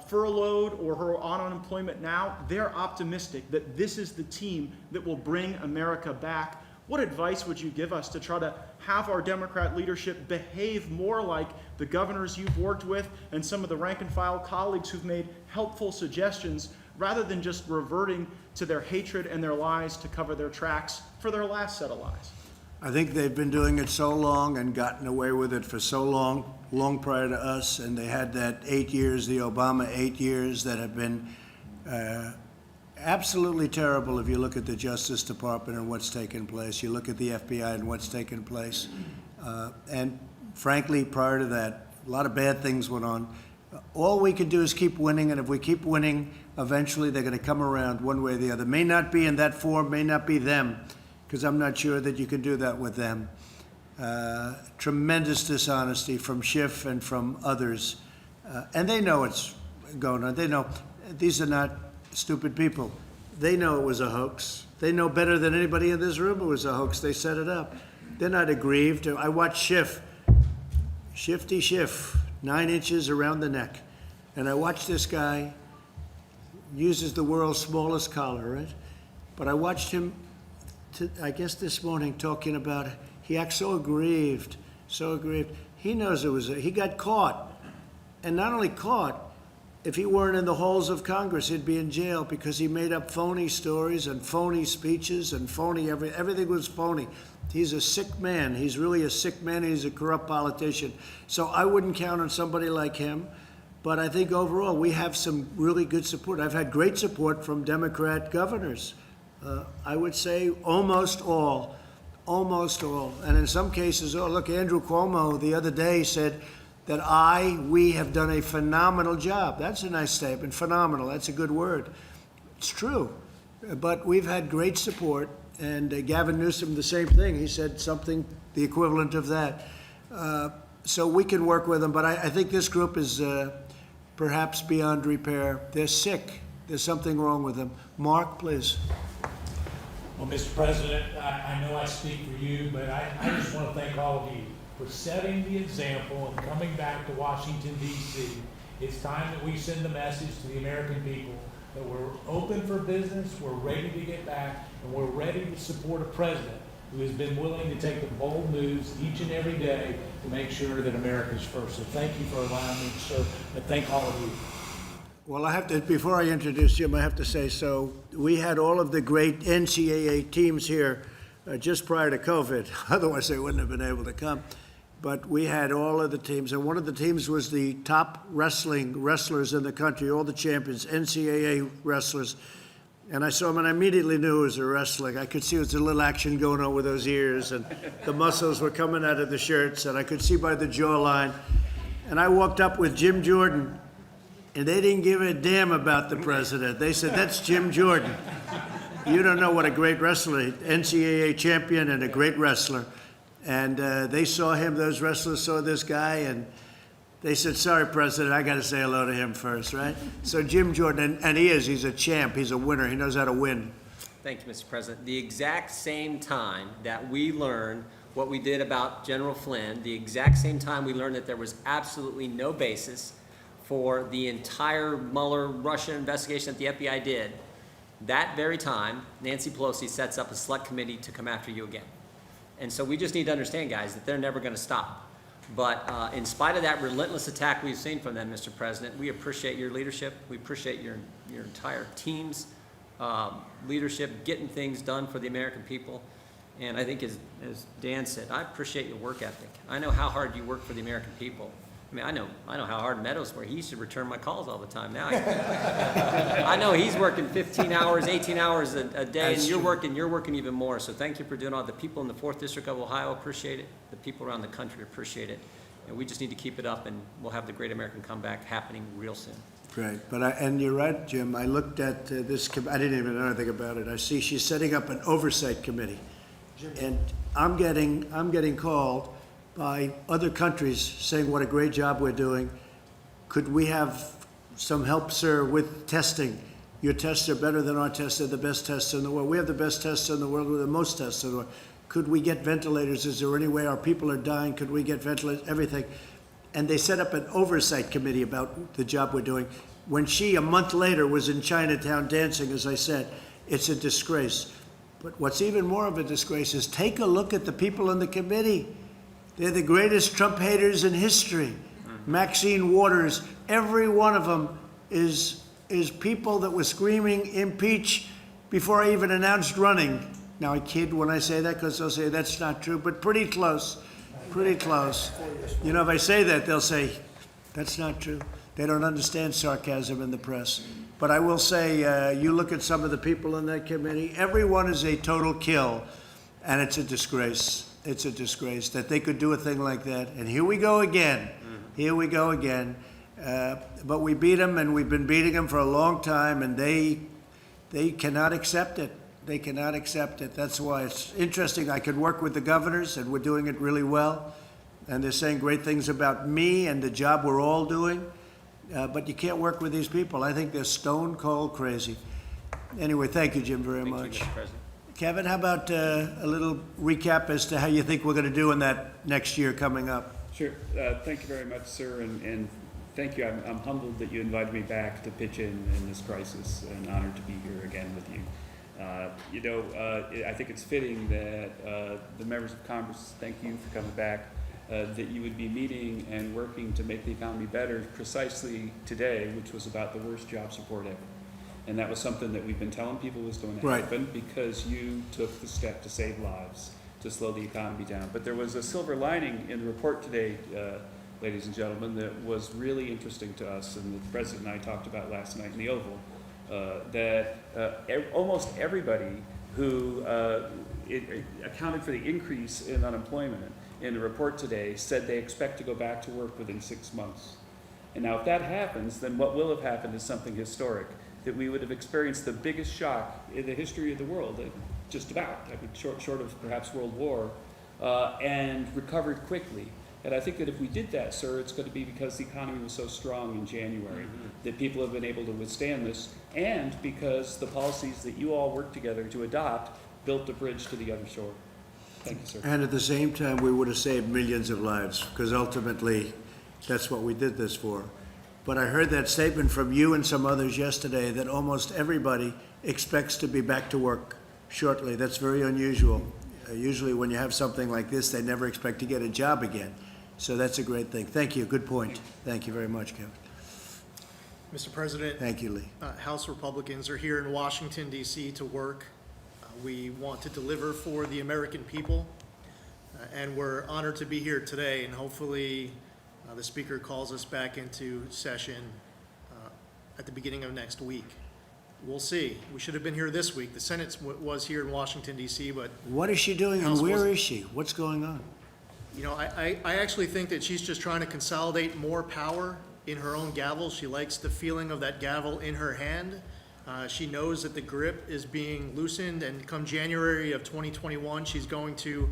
furloughed or who are on unemployment now, they're optimistic that this is the team that will bring America back. What advice would you give us to try to have our Democrat leadership behave more like the governors you've worked with and some of the rank and file colleagues who've made helpful suggestions rather than just reverting to their hatred and their lies to cover their tracks for their last set of lies? I think they've been doing it so long and gotten away with it for so long prior to us, and they had that 8 years, the Obama 8 years that have been absolutely terrible if you look at the Justice Department and what's taken place. You look at the FBI and what's taken place. And frankly, prior to that, a lot of bad things went on. All we can do is keep winning, and if we keep winning, eventually they're going to come around one way or the other. May not be in that form, may not be them, because I'm not sure that you can do that with them. Tremendous dishonesty from Schiff and from others. And they know it's going on. They know these are not stupid people. They know it was a hoax. They know better than anybody in this room it was a hoax. They set it up. They're not aggrieved. I watched Shifty Schiff, 9 inches around the neck. And I watched this guy, uses the world's smallest collar, right? But I watched him, I guess this morning, talking about, he acts so aggrieved, so aggrieved. He knows it was, he got caught. And not only caught, if he weren't in the halls of Congress, he'd be in jail because he made up phony stories and phony speeches and phony, everything was phony. He's a sick man. He's really a sick man. He's a corrupt politician. So I wouldn't count on somebody like him. But I think overall we have some really good support. I've had great support from Democrat governors. I would say almost all. And in some cases, oh, look, Andrew Cuomo the other day said that we have done a phenomenal job. That's a nice statement, phenomenal, that's a good word. It's true, but we've had great support, and Gavin Newsom, the same thing. He said something, the equivalent of that. So we can work with them, but I think this group is perhaps beyond repair. They're sick. There's something wrong with them. Mark, please. Well, Mr. President, I know I speak for you, but I just want to thank all of you for setting the example and coming back to Washington, D.C. It's time that we send the message to the American people that we're open for business, we're ready to get back, and we're ready to support a president who has been willing to take the bold moves each and every day to make sure that America's first. So thank you for allowing me to serve, and thank all of you. Well, I have to, before I introduce Jim, I have to say, so we had all of the great NCAA teams here just prior to COVID. Otherwise, they wouldn't have been able to come. But we had all of the teams, and one of the teams was the top wrestlers in the country, all the champions, NCAA wrestlers. And I saw them, and I immediately knew it was a wrestling. I could see there was a little action going on with those ears, and the muscles were coming out of the shirts, and I could see by the jawline. And I walked up with Jim Jordan, and they didn't give a damn about the president. They said, that's Jim Jordan. You don't know what a great wrestler, NCAA champion and a great wrestler. And they saw him, those wrestlers saw this guy, and they said, sorry, President, I got to say hello to him first, right? So Jim Jordan, and he's a champ, he's a winner, he knows how to win. Thank you, Mr. President. The exact same time that we learned what we did about General Flynn, the exact same time we learned that there was absolutely no basis for the entire Mueller Russia investigation that the FBI did, that very time, Nancy Pelosi sets up a select committee to come after you again. And so we just need to understand, guys, that they're never going to stop. But in spite of that relentless attack we've seen from them, Mr. President, we appreciate your leadership. We appreciate your entire team's leadership, getting things done for the American people. And I think, as Dan said, I appreciate your work ethic. I know how hard you work for the American people. I mean, I know how hard Meadows works. He used to return my calls all the time. Now I know he's working 15 hours, 18 hours a day, and you're working even more. So thank you for doing all. The people in the 4th District of Ohio appreciate it. The people around the country appreciate it. And we just need to keep it up, and we'll have the great American comeback happening real soon. Great, and you're right, Jim. I looked at this, I didn't even know anything about it. I see she's setting up an oversight committee. And I'm getting called by other countries saying what a great job we're doing. Could we have some help, sir, with testing? Your tests are better than our tests. They're the best tests in the world. We have the best tests in the world. We're the most tests in the world. Could we get ventilators? Is there any way our people are dying? Could we get ventilators? Everything. And they set up an oversight committee about the job we're doing. When she, a month later, was in Chinatown dancing, as I said, it's a disgrace. But what's even more of a disgrace is take a look at the people in the committee. They're the greatest Trump haters in history. Maxine Waters, every one of them is people that were screaming impeach before I even announced running. Now I kid when I say that because they'll say that's not true, but pretty close, pretty close. You know, if I say that, they'll say that's not true. They don't understand sarcasm in the press. But I will say, you look at some of the people in that committee, everyone is a total kill, and it's a disgrace. It's a disgrace that they could do a thing like that. And here we go again. Here we go again. But we beat them, and we've been beating them for a long time, and they cannot accept it. They cannot accept it. That's why it's interesting. I could work with the governors, and we're doing it really well. And they're saying great things about me and the job we're all doing. But you can't work with these people. I think they're stone cold crazy. Anyway, thank you, Jim, very much. Mr. President. Kevin, how about a little recap as to how you think we're going to do in that next year coming up? Sure. Thank you very much, sir, and thank you. I'm humbled that you invited me back to pitch in this crisis, and honored to be here again with you. I think it's fitting that the members of Congress, thank you for coming back, that you would be meeting and working to make the economy better precisely today, which was about the worst job support ever. And that was something that we've been telling people was going to happen because you took the step to save lives, to slow the economy down. But there was a silver lining in the report today, ladies and gentlemen, that was really interesting to us, and the President and I talked about last night in the Oval, that almost everybody who accounted for the increase in unemployment in the report today said they expect to go back to work within 6 months. And now if that happens, then what will have happened is something historic, that we would have experienced the biggest shock in the history of the world, just about, I mean, short of perhaps World War, and recovered quickly. And I think that if we did that, sir, it's going to be because the economy was so strong in January that people have been able to withstand this, and because the policies that you all worked together to adopt built the bridge to the other shore. Thank you, sir. And at the same time, we would have saved millions of lives, because ultimately, that's what we did this for. But I heard that statement from you and some others yesterday that almost everybody expects to be back to work shortly. That's very unusual. Usually when you have something like this, they never expect to get a job again. So that's a great thing. Thank you. Good point. Thank you very much, Kevin. Mr. President, Thank you, Lee. House Republicans are here in Washington, D.C. to work. We want to deliver for the American people, and we're honored to be here today, and hopefully the Speaker calls us back into session at the beginning of next week. We'll see. We should have been here this week. The Senate was here in Washington, D.C., but What is she doing, and House where wasn't. is she? What's going on? you know, I actually think that she's just trying to consolidate more power in her own gavel. She likes the feeling of that gavel in her hand. She knows that the grip is being loosened, and come January of 2021, she's going to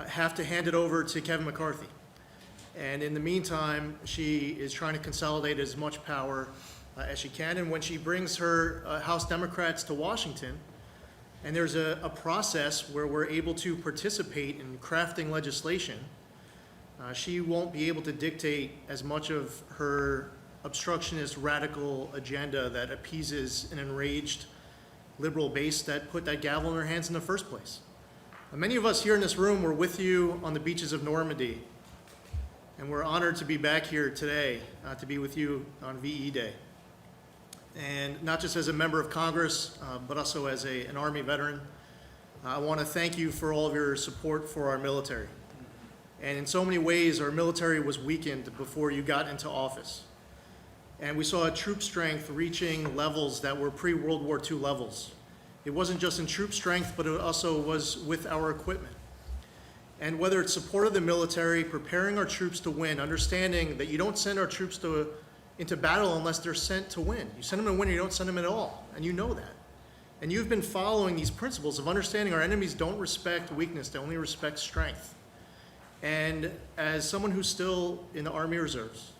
have to hand it over to Kevin McCarthy. And in the meantime, she is trying to consolidate as much power as she can. And when she brings her House Democrats to Washington, and there's a process where we're able to participate in crafting legislation, she won't be able to dictate as much of her obstructionist radical agenda that appeases an enraged liberal base that put that gavel in her hands in the first place. Many of us here in this room were with you on the beaches of Normandy, and we're honored to be back here today to be with you on VE Day. And not just as a member of Congress, but also as an Army veteran, I want to thank you for all of your support for our military. And in so many ways, our military was weakened before you got into office. And we saw a troop strength reaching levels that were pre-World War II levels. It wasn't just in troop strength, but it also was with our equipment. And whether it's support of the military, preparing our troops to win, understanding that you don't send our troops into battle unless they're sent to win. You send them to win, or you don't send them at all, and you know that. And you've been following these principles of understanding our enemies don't respect weakness, they only respect strength. And as someone who's still in the Army Reserves,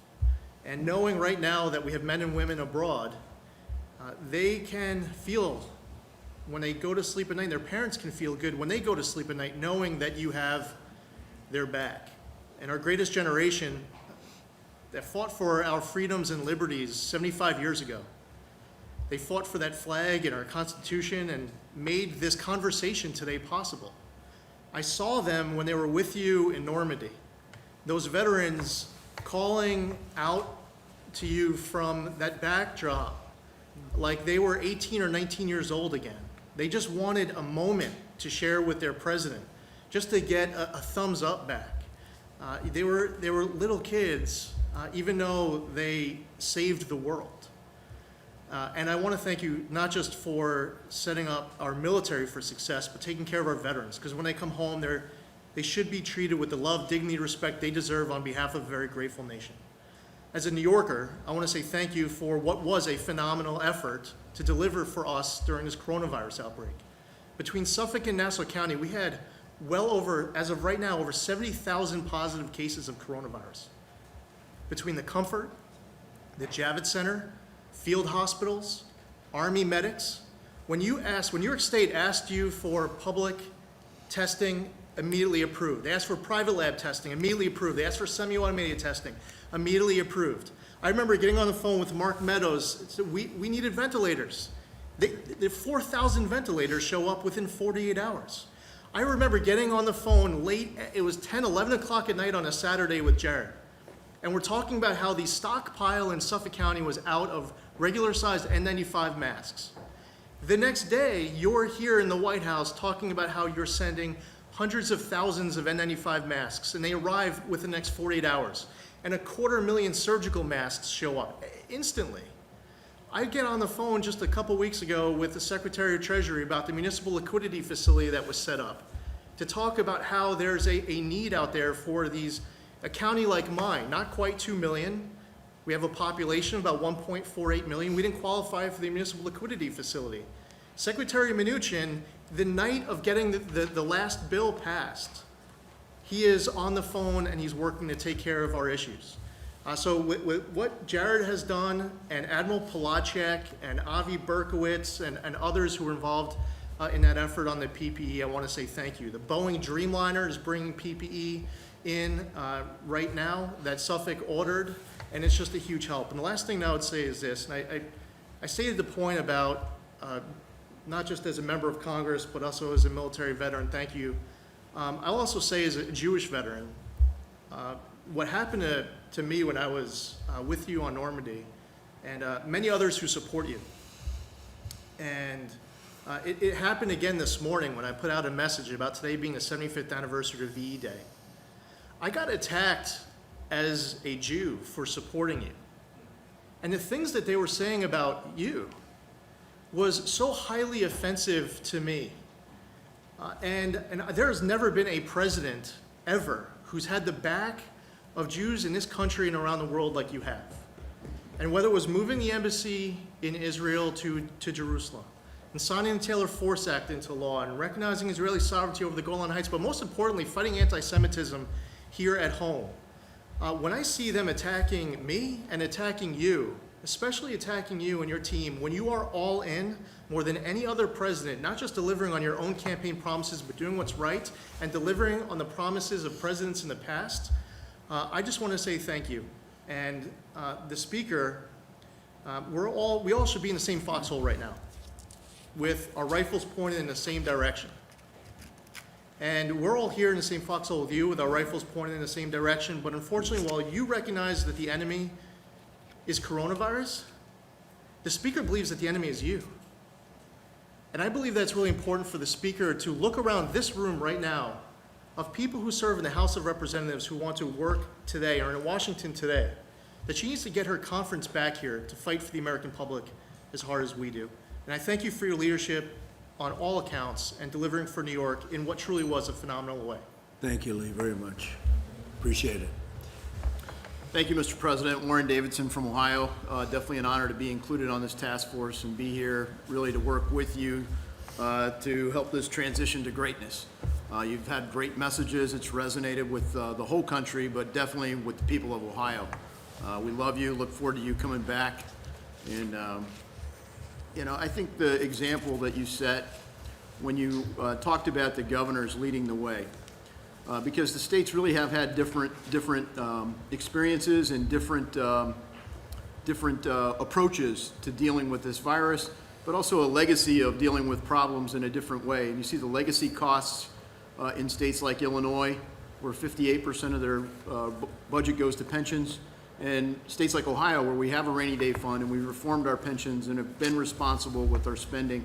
and knowing right now that we have men and women abroad, they can feel when they go to sleep at night, their parents can feel good when they go to sleep at night, knowing that you have their back. And our greatest generation that fought for our freedoms and liberties 75 years ago, they fought for that flag and our Constitution and made this conversation today possible. I saw them when they were with you in Normandy, those veterans calling out to you from that backdrop like they were 18 or 19 years old again. They just wanted a moment to share with their president, just to get a thumbs up back. They were little kids, even though they saved the world. And I want to thank you not just for setting up our military for success, but taking care of our veterans. Because when they come home, they're They should be treated with the love, dignity, respect they deserve on behalf of a very grateful nation. As a New Yorker, I want to say thank you for what was a phenomenal effort to deliver for us during this coronavirus outbreak. Between Suffolk and Nassau County, we had well over, as of right now, over 70,000 positive cases of coronavirus. Between the Comfort, the Javits Center, field hospitals, Army medics, when New York State asked you for public testing, immediately approved. They asked for private lab testing, immediately approved. They asked for semi-automated testing, immediately approved. I remember getting on the phone with Mark Meadows. We needed ventilators. The 4,000 ventilators show up within 48 hours. I remember getting on the phone late, it was 10, 11 o'clock at night on a Saturday with Jared. And we're talking about how the stockpile in Suffolk County was out of regular-sized N95 masks. The next day, you're here in the White House talking about how you're sending hundreds of thousands of N95 masks, and they arrive within the next 48 hours. And 250,000 surgical masks show up instantly. I get on the phone just a couple weeks ago with the Secretary of Treasury about the municipal liquidity facility that was set up to talk about how there's a need out there for a county like mine, not quite 2 million. We have a population of about 1.48 million. We didn't qualify for the municipal liquidity facility. Secretary Mnuchin, the night of getting the last bill passed, he is on the phone and he's working to take care of our issues. So with what Jared has done, and Admiral Polacek and Avi Berkowitz and others who were involved in that effort on the PPE, I want to say thank you. The Boeing Dreamliner is bringing PPE in right now that Suffolk ordered, and it's just a huge help. And the last thing I would say is this, and I stated the point about not just as a member of Congress, but also as a military veteran, thank you. I'll also say as a Jewish veteran, what happened to me when I was with you on Normandy, and many others who support you. And it happened again this morning when I put out a message about today being the 75th anniversary of VE Day. I got attacked as a Jew for supporting you. And the things that they were saying about you was so highly offensive to me. And there has never been a president ever who's had the back of Jews in this country and around the world like you have. And whether it was moving the embassy in Israel to Jerusalem, and signing the Taylor Force Act into law, and recognizing Israeli sovereignty over the Golan Heights, but most importantly, fighting anti-Semitism here at home. When I see them attacking me and attacking you, especially attacking you and your team, when you are all in more than any other president, not just delivering on your own campaign promises, but doing what's right and delivering on the promises of presidents in the past, I just want to say thank you. And the Speaker, we all should be in the same foxhole right now, with our rifles pointed in the same direction. And we're all here in the same foxhole with you, with our rifles pointed in the same direction. But unfortunately, while you recognize that the enemy is coronavirus, the Speaker believes that the enemy is you. And I believe that's really important for the Speaker to look around this room right now of people who serve in the House of Representatives who want to work today or in Washington today, that she needs to get her conference back here to fight for the American public as hard as we do. And I thank you for your leadership on all accounts and delivering for New York in what truly was a phenomenal way. Thank you, Lee, very much. Appreciate it. Thank you, Mr. President. Warren Davidson from Ohio. Definitely an honor to be included on this task force and be here really to work with you to help this transition to greatness. You've had great messages. It's resonated with the whole country, but definitely with the people of Ohio. We love you, look forward to you coming back. And, I think the example that you set when you talked about the governors leading the way, because the states really have had different experiences and different approaches to dealing with this virus, but also a legacy of dealing with problems in a different way. And you see the legacy costs in states like Illinois, where 58% of their budget goes to pensions, and states like Ohio, where we have a rainy day fund and we've reformed our pensions and have been responsible with our spending.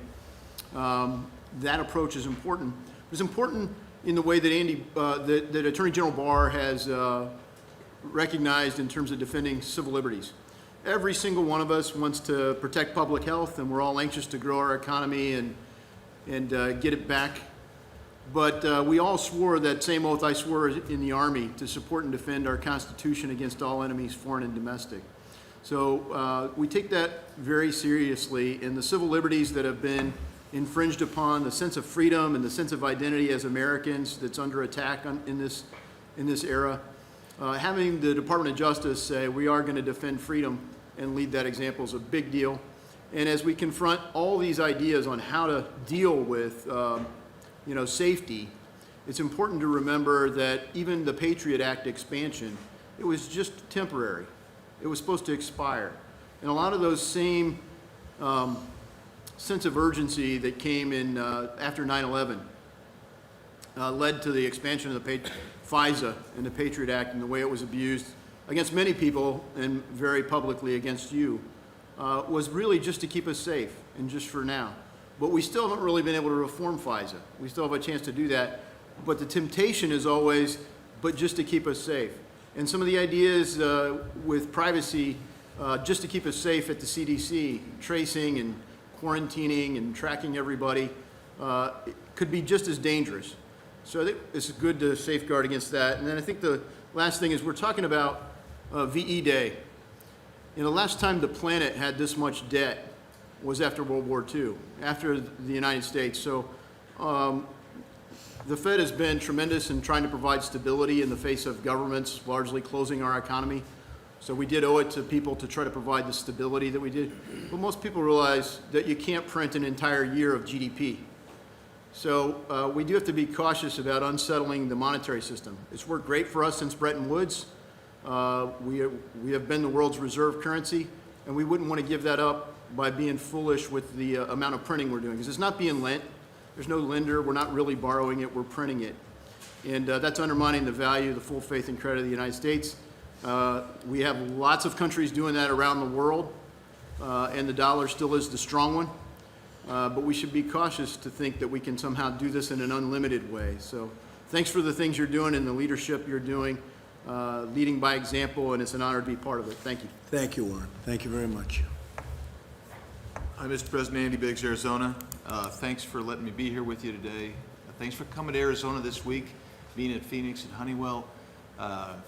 That approach is important. It's important in the way that that Attorney General Barr has recognized in terms of defending civil liberties. Every single one of us wants to protect public health, and we're all anxious to grow our economy and get it back But we all swore that same oath I swore in the Army to support and defend our Constitution against all enemies, foreign and domestic. So we take that very seriously, and the civil liberties that have been infringed upon, the sense of freedom and the sense of identity as Americans that's under attack in this era, having the Department of Justice say we are going to defend freedom and lead that example is a big deal. And as we confront all these ideas on how to deal with safety, it's important to remember that even the Patriot Act expansion, it was just temporary. It was supposed to expire. And a lot of those same sense of urgency that came in after 9/11 led to the expansion of the FISA and the Patriot Act and the way it was abused against many people and very publicly against you was really just to keep us safe and just for now. But we still haven't really been able to reform FISA. We still have a chance to do that. But the temptation is always, but just to keep us safe. And some of the ideas with privacy, just to keep us safe at the CDC, tracing and quarantining and tracking everybody, could be just as dangerous. So I think it's good to safeguard against that. And then I think the last thing is we're talking about VE Day. The last time the planet had this much debt was after World War II, after the United States. So the Fed has been tremendous in trying to provide stability in the face of governments largely closing our economy. So we did owe it to people to try to provide the stability that we did. But most people realize that you can't print an entire year of GDP. So we do have to be cautious about unsettling the monetary system. It's worked great for us since Bretton Woods. We have been the world's reserve currency, and we wouldn't want to give that up by being foolish with the amount of printing we're doing, because it's not being lent. There's no lender. We're not really borrowing it. We're printing it. And that's undermining the value, the full faith and credit of the United States. We have lots of countries doing that around the world, and the dollar still is the strong one. But we should be cautious to think that we can somehow do this in an unlimited way. So thanks for the things you're doing and the leadership you're doing, leading by example, and it's an honor to be part of it. Thank you. Thank you, Warren. Thank you very much. Hi, Mr. President. Andy Biggs, Arizona. Thanks for letting me be here with you today. Thanks for coming to Arizona this week, being at Phoenix and Honeywell.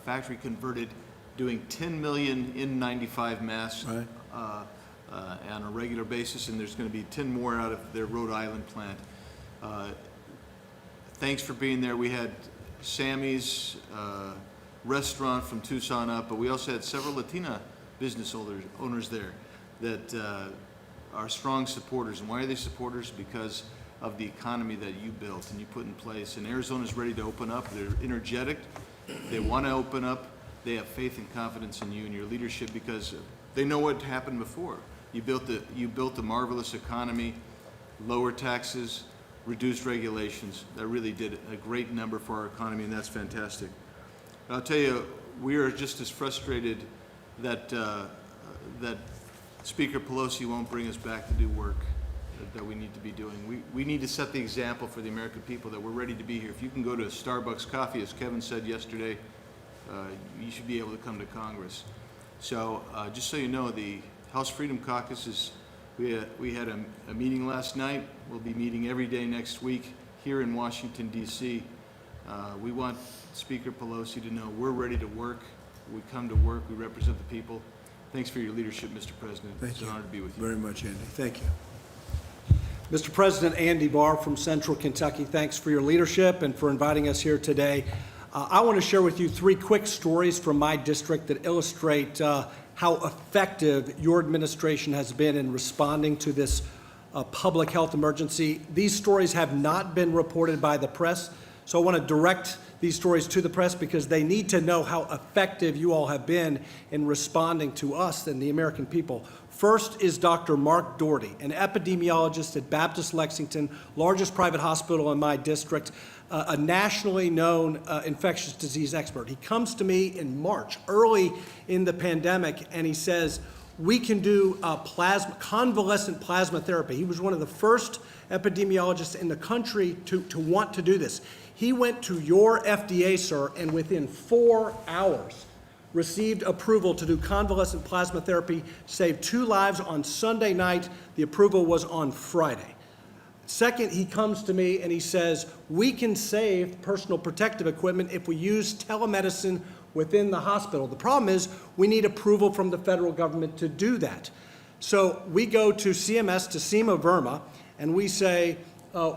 Factory converted, doing 10 million N95 masks Right. On a regular basis, and there's going to be 10 more out of their Rhode Island plant. Thanks for being there. We had Sammy's restaurant from Tucson up, but we also had several Latina business owners there that are strong supporters. And why are they supporters? Because of the economy that you built and you put in place. And Arizona's ready to open up. They're energetic. They want to open up. They have faith and confidence in you and your leadership because they know what happened before. You built a marvelous economy, lower taxes, reduced regulations. That really did a great number for our economy, and that's fantastic. I'll tell you, we are just as frustrated that that Speaker Pelosi won't bring us back to do work that we need to be doing. We need to set the example for the American people that we're ready to be here. If you can go to Starbucks coffee, as Kevin said yesterday, you should be able to come to Congress. So just so you know, the House Freedom Caucus we had a meeting last night. We'll be meeting every day next week here in Washington, D.C. We want Speaker Pelosi to know we're ready to work. We come to work. We represent the people. Thanks for your leadership, Mr. President. Thank It's you an honor to be with you. very much, Andy. Thank you. Mr. President, Andy Barr from Central Kentucky, thanks for your leadership and for inviting us here today. I want to share with you 3 quick stories from my district that illustrate how effective your administration has been in responding to this public health emergency. These stories have not been reported by the press, so I want to direct these stories to the press because they need to know how effective you all have been in responding to us and the American people. First is Dr. Mark Doherty, an epidemiologist at Baptist Lexington, largest private hospital in my district, a nationally known infectious disease expert. He comes to me in March, early in the pandemic, and he says, we can do convalescent plasma therapy. He was one of the first epidemiologists in the country to want to do this. He went to your FDA, sir, and within 4 hours received approval to do convalescent plasma therapy, saved 2 lives on Sunday night. The approval was on Friday. Second, he comes to me and he says, we can save personal protective equipment if we use telemedicine within the hospital. The problem is we need approval from the federal government to do that. So we go to CMS, to Seema Verma, and we say,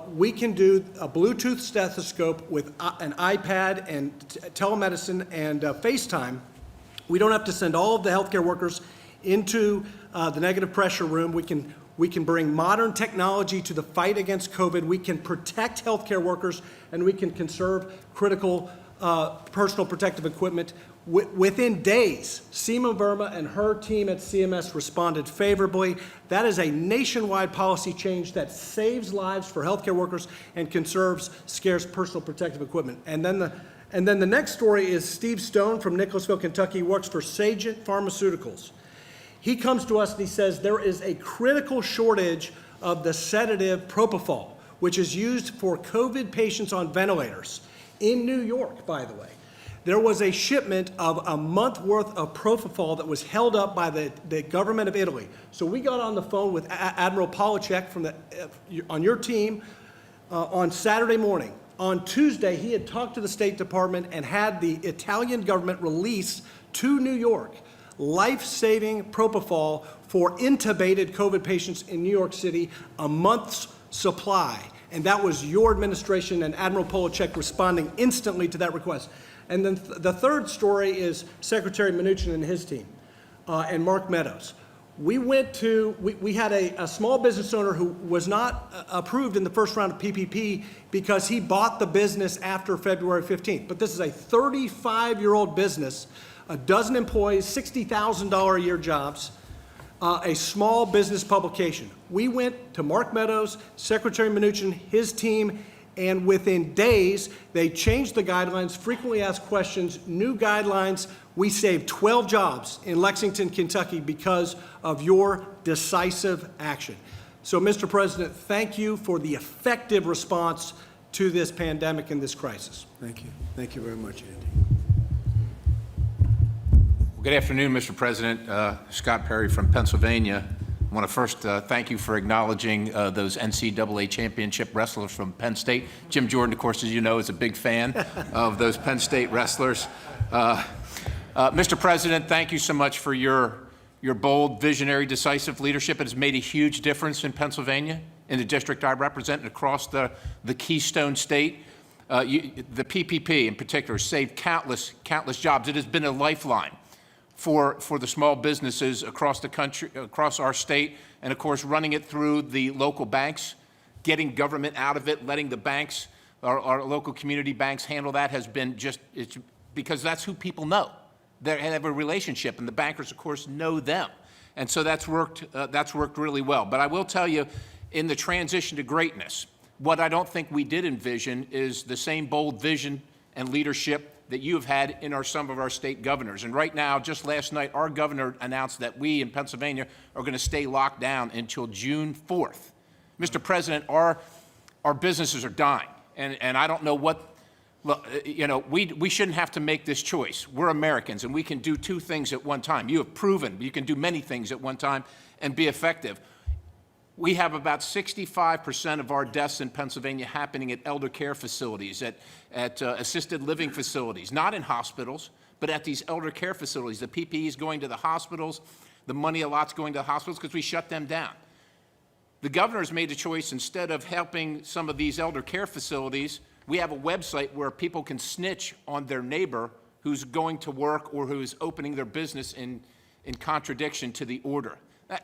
we can do a Bluetooth stethoscope with an iPad and telemedicine and FaceTime. We don't have to send all of the healthcare workers into the negative pressure room. We can bring modern technology to the fight against COVID. We can protect healthcare workers, and we can conserve critical personal protective equipment. Within days, Seema Verma and her team at CMS responded favorably. That is a nationwide policy change that saves lives for healthcare workers and conserves scarce personal protective equipment. And then the next story is Steve Stone from Nicholasville, Kentucky, works for Sagent Pharmaceuticals. He comes to us and he says there is a critical shortage of the sedative propofol, which is used for COVID patients on ventilators. In New York, by the way, there was a shipment of a month worth of propofol that was held up by the government of Italy. So we got on the phone with Admiral Polacek from on your team on Saturday morning. On Tuesday, he had talked to the State Department and had the Italian government release to New York life-saving propofol for intubated COVID patients in New York City, a month's supply. And that was your administration and Admiral Polacek responding instantly to that request. And then the third story is Secretary Mnuchin and his team, and Mark Meadows. We had a small business owner who was not approved in the first round of PPP because he bought the business after February 15th. But this is a 35-year-old business, a dozen employees, $60,000 a year jobs, a small business publication. We went to Mark Meadows, Secretary Mnuchin, his team, and within days, they changed the guidelines, frequently asked questions, new guidelines. We saved 12 jobs in Lexington, Kentucky because of your decisive action. So, Mr. President, thank you for the effective response to this pandemic and this crisis. Thank you. Thank you very much, Andy. Good afternoon, Mr. President. Scott Perry from Pennsylvania. I want to first thank you for acknowledging those NCAA championship wrestlers from Penn State. Jim Jordan, of course, as you know, is a big fan of those Penn State wrestlers. Mr. President, thank you so much for your bold, visionary, decisive leadership. It has made a huge difference in Pennsylvania, in the district I represent, and across the Keystone State. The PPP in particular saved countless jobs. It has been a lifeline for the small businesses across the country, across our state, and of course running it through the local banks, getting government out of it, letting the banks, our local community banks handle that has been it's because that's who people know. They have a relationship, and the bankers, of course, know them. And so that's worked really well. But I will tell you, in the transition to greatness, what I don't think we did envision is the same bold vision and leadership that you have had in some of our state governors. And right now, just last night, our governor announced that we in Pennsylvania are going to stay locked down until June 4th. Mr. President, our businesses are dying. And I don't know what, well, you know, we shouldn't have to make this choice. We're Americans, and we can do two things at one time. You have proven you can do many things at one time and be effective. We have about 65% of our deaths in Pennsylvania happening at elder care facilities, at assisted living facilities, not in hospitals, but at these elder care facilities. The PPE is going to the hospitals. The money a lot's going to the hospitals because we shut them down. The governor's made a choice, instead of helping some of these elder care facilities, we have a website where people can snitch on their neighbor who's going to work or who's opening their business in contradiction to the order.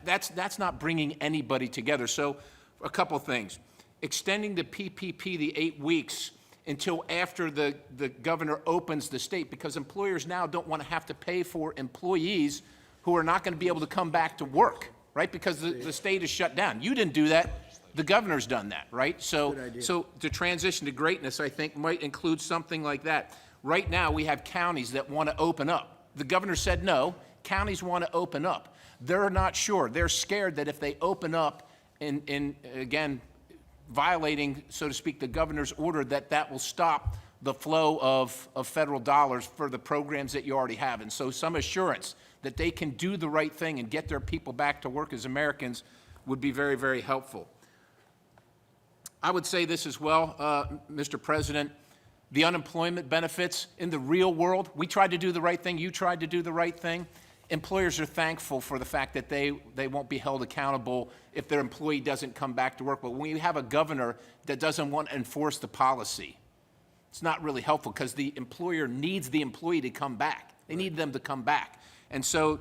That's not bringing anybody together. So a couple things. Extending the PPP, the 8 weeks, until after the governor opens the state, because employers now don't want to have to pay for employees who are not going to be able to come back to work, right? Because the state is shut down. You didn't do that. The governor's done that, right? So the transition to greatness, I think, might include something like that. Right now, we have counties that want to open up. The governor said no. Counties want to open up. They're not sure. They're scared that if they open up in again, violating, so to speak, the governor's order, that will stop the flow of federal dollars for the programs that you already have. And so some assurance that they can do the right thing and get their people back to work as Americans would be very, very helpful. I would say this as well, Mr. President. The unemployment benefits in the real world, we tried to do the right thing, you tried to do the right thing. Employers are thankful for the fact that they won't be held accountable if their employee doesn't come back to work. But when you have a governor that doesn't want to enforce the policy, it's not really helpful because the employer needs the employee to come back. They need them to come back. And so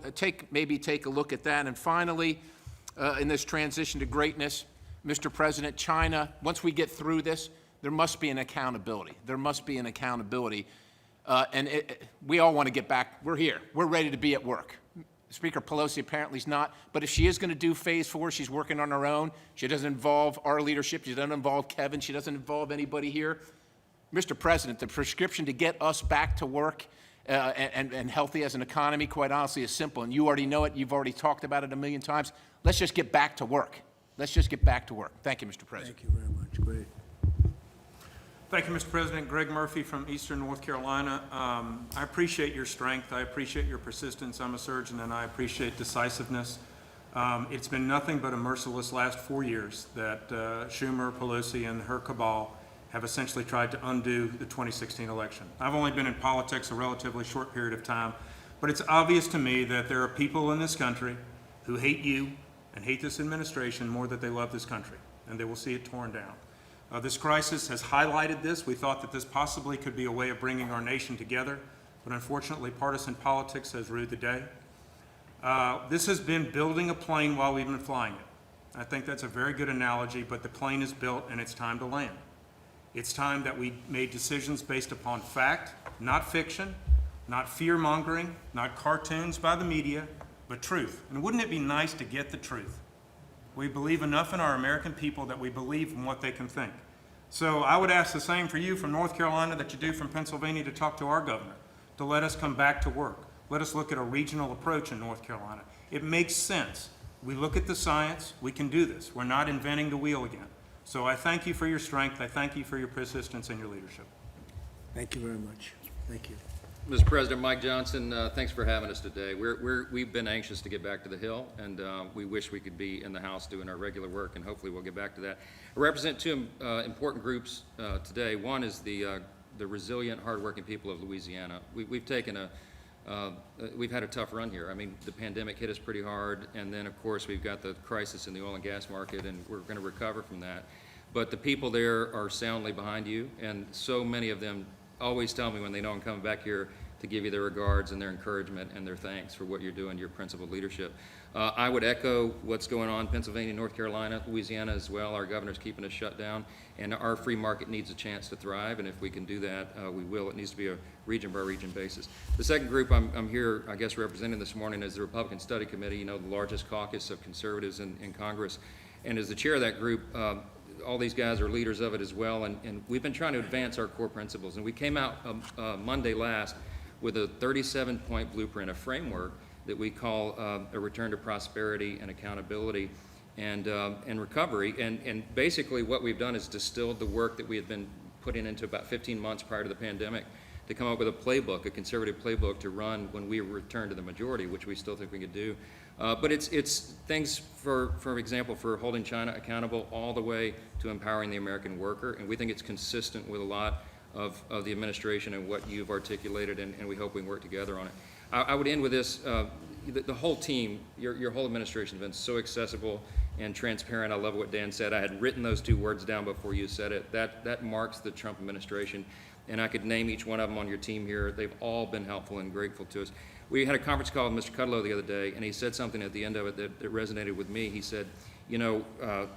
maybe take a look at that. And finally, in this transition to greatness, Mr. President, China, once we get through this, there must be an accountability. There must be an accountability. We all want to get back. We're here. We're ready to be at work. Speaker Pelosi apparently is not. But if she is going to do phase 4, she's working on her own. She doesn't involve our leadership. She doesn't involve Kevin. She doesn't involve anybody here. Mr. President, the prescription to get us back to work and healthy as an economy, quite honestly, is simple. And you already know it. You've already talked about it a million times. Let's just get back to work. Let's just get back to work. Thank you, Mr. President. Thank you very much. Great. Thank you, Mr. President. Greg Murphy from Eastern North Carolina. I appreciate your strength. I appreciate your persistence. I'm a surgeon, and I appreciate decisiveness. It's been nothing but a merciless last 4 years that Schumer, Pelosi, and her cabal have essentially tried to undo the 2016 election. I've only been in politics a relatively short period of time, but it's obvious to me that there are people in this country who hate you and hate this administration more than they love this country, and they will see it torn down. This crisis has highlighted this. We thought that this possibly could be a way of bringing our nation together, but unfortunately partisan politics has ruled the day. This has been building a plane while we've been flying it. I think that's a very good analogy, but the plane is built and it's time to land. It's time that we made decisions based upon fact, not fiction, not fear-mongering, not cartoons by the media, but truth. And wouldn't it be nice to get the truth? We believe enough in our American people that we believe in what they can think. So I would ask the same for you from North Carolina that you do from Pennsylvania to talk to our governor, to let us come back to work. Let us look at a regional approach in North Carolina. It makes sense. We look at the science. We can do this. We're not inventing the wheel again. So I thank you for your strength. I thank you for your persistence and your leadership. Thank you very much. Thank you. Mr. President, Mike Johnson, thanks for having us today. We've been anxious to get back to the Hill, and we wish we could be in the House doing our regular work, and hopefully we'll get back to that. I represent two important groups today. One is the resilient, hardworking people of Louisiana. We've had a tough run here. I mean, the pandemic hit us pretty hard, and then, of course, we've got the crisis in the oil and gas market, and we're going to recover from that. But the people there are soundly behind you, and so many of them always tell me when they know I'm coming back here to give you their regards and their encouragement and their thanks for what you're doing, your principled leadership. I would echo what's going on in Pennsylvania, North Carolina, Louisiana as well. Our governor's keeping us shut down, and our free market needs a chance to thrive, and if we can do that, we will. It needs to be a region-by-region basis. The second group I'm here, I guess, representing this morning is the Republican Study Committee, you know, the largest caucus of conservatives in Congress. And as the chair of that group, all these guys are leaders of it as well, and we've been trying to advance our core principles. And we came out Monday last with a 37-point blueprint, a framework that we call a return to prosperity and accountability and recovery. And basically what we've done is distilled the work that we had been putting into about 15 months prior to the pandemic to come up with a playbook, a conservative playbook to run when we return to the majority, which we still think we could do. But it's things, for example, for holding China accountable all the way to empowering the American worker. And we think it's consistent with a lot of the administration and what you've articulated, and we hope we can work together on it. I would end with this. The whole team, your whole administration has been so accessible and transparent. I love what Dan said. I had written those two words down before you said it. That marks the Trump administration. And I could name each one of them on your team here. They've all been helpful and grateful to us. We had a conference call with Mr. Kudlow the other day, and he said something at the end of it that resonated with me. He said, you know,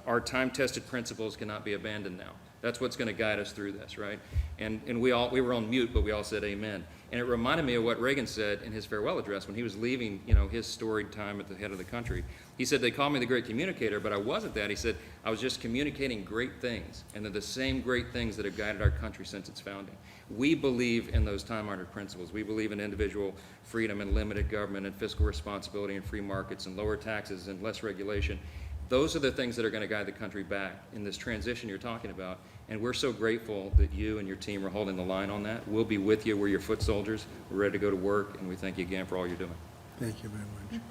our time-tested principles cannot be abandoned now. That's what's going to guide us through this, right? And we were on mute, but we all said amen. And it reminded me of what Reagan said in his farewell address when he was leaving, you know, his storied time at the head of the country. He said, they called me the great communicator, but I wasn't that. He said, I was just communicating great things, and they're the same great things that have guided our country since its founding. We believe in those time-honored principles. We believe in individual freedom and limited government and fiscal responsibility and free markets and lower taxes and less regulation. Those are the things that are going to guide the country back in this transition you're talking about. And we're so grateful that you and your team are holding the line on that. We'll be with you. We're your foot soldiers. We're ready to go to work, and we thank you again for all you're doing. Thank you very much.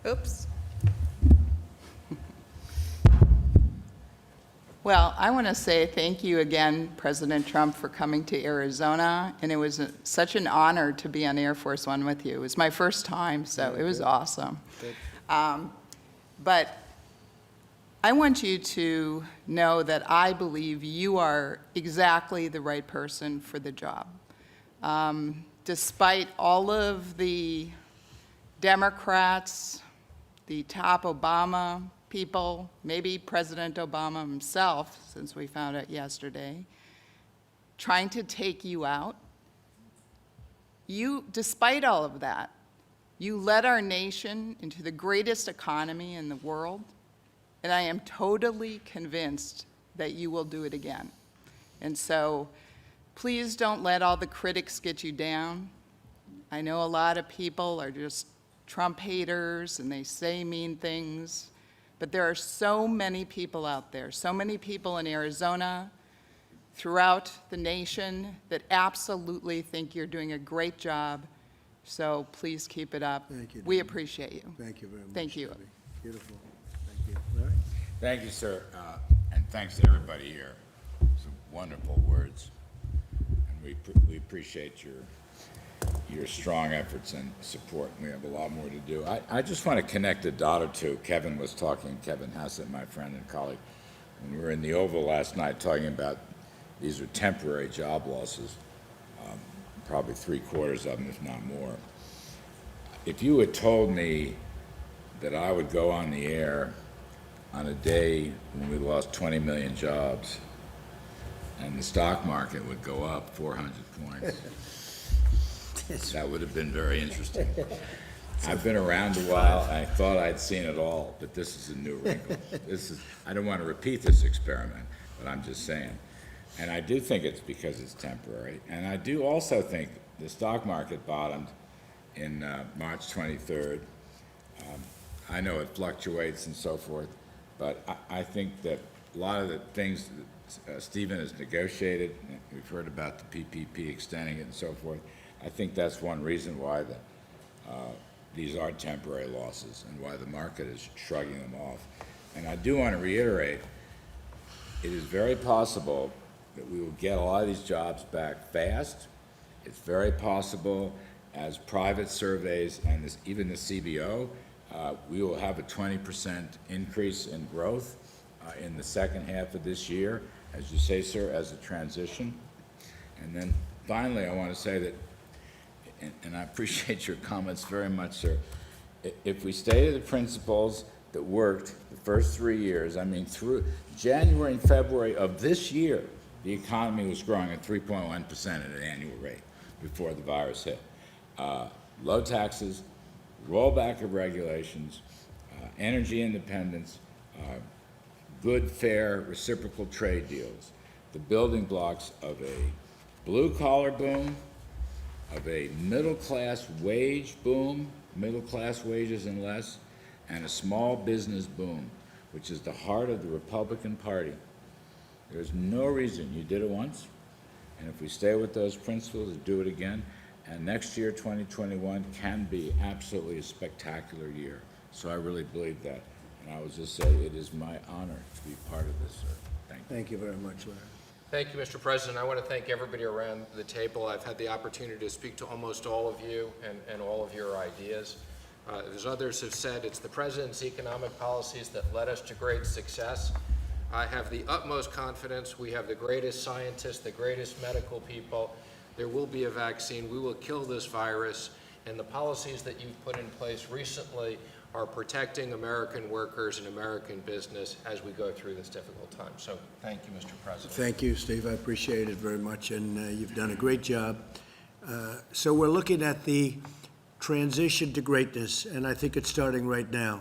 Great. Oops. Well, I want to say thank you again, President Trump, for coming to Arizona, and it was such an honor to be on Air Force One with you. It was my first time, so it was awesome. But I want you to know that I believe you are exactly the right person for the job. Despite all of the Democrats, the top Obama people, maybe President Obama himself, since we found out yesterday, trying to take you out, despite all of that, you led our nation into the greatest economy in the world, and I am totally convinced that you will do it again. And so please don't let all the critics get you down. I know a lot of people are just Trump haters and they say mean things, but there are so many people out there, so many people in Arizona, throughout the nation, that absolutely think you're doing a great job. So please keep it up. Thank you, We Debbie. appreciate you. Thank you very much. Thank you. Debbie. Beautiful. Thank you. Larry? Thank you, sir, and thanks to everybody here. Some wonderful words, and we appreciate your strong efforts and support. We have a lot more to do. I just want to connect a dot or two. Kevin was talking, Kevin Hassett, my friend and colleague, when we were in the Oval last night talking about these are temporary job losses, probably 3/4 of them, if not more. If you had told me that I would go on the air on a day when we lost 20 million jobs and the stock market would go up 400 points, that would have been very interesting. I've been around a while. I thought I'd seen it all, but this is a new wrinkle. I don't want to repeat this experiment, but I'm just saying. And I do think it's because it's temporary. And I do also think the stock market bottomed in March 23rd. I know it fluctuates and so forth, but I think that a lot of the things that Stephen has negotiated, we've heard about the PPP extending it and so forth, I think that's one reason why these are temporary losses and why the market is shrugging them off. And I do want to reiterate, it is very possible that we will get a lot of these jobs back fast. It's very possible, as private surveys and even the CBO, we will have a 20% increase in growth in the second half of this year, as you say, sir, as a transition. And then finally, I want to say that, and I appreciate your comments very much, sir, if we stay to the principles that worked the first 3 years, I mean, through January and February of this year, the economy was growing at 3.1% at an annual rate before the virus hit. Low taxes, rollback of regulations, energy independence, good, fair, reciprocal trade deals, the building blocks of a blue-collar boom, of a middle-class wage boom, middle-class wages and less, and a small business boom, which is the heart of the Republican Party. There's no reason. You did it once, and if we stay with those principles and do it again, and next year, 2021, can be absolutely a spectacular year. So I really believe that. And I will just say it is my honor to be part of this, sir. Thank you. Thank you very much, Larry. Thank you, Mr. President. I want to thank everybody around the table. I've had the opportunity to speak to almost all of you and all of your ideas. As others have said, it's the President's economic policies that led us to great success. I have the utmost confidence. We have the greatest scientists, the greatest medical people. There will be a vaccine. We will kill this virus. And the policies that you've put in place recently are protecting American workers and American business as we go through this difficult time. So thank you, Mr. President. Thank you, Steve. I appreciate it very much, and you've done a great job. So we're looking at the transition to greatness, and I think it's starting right now.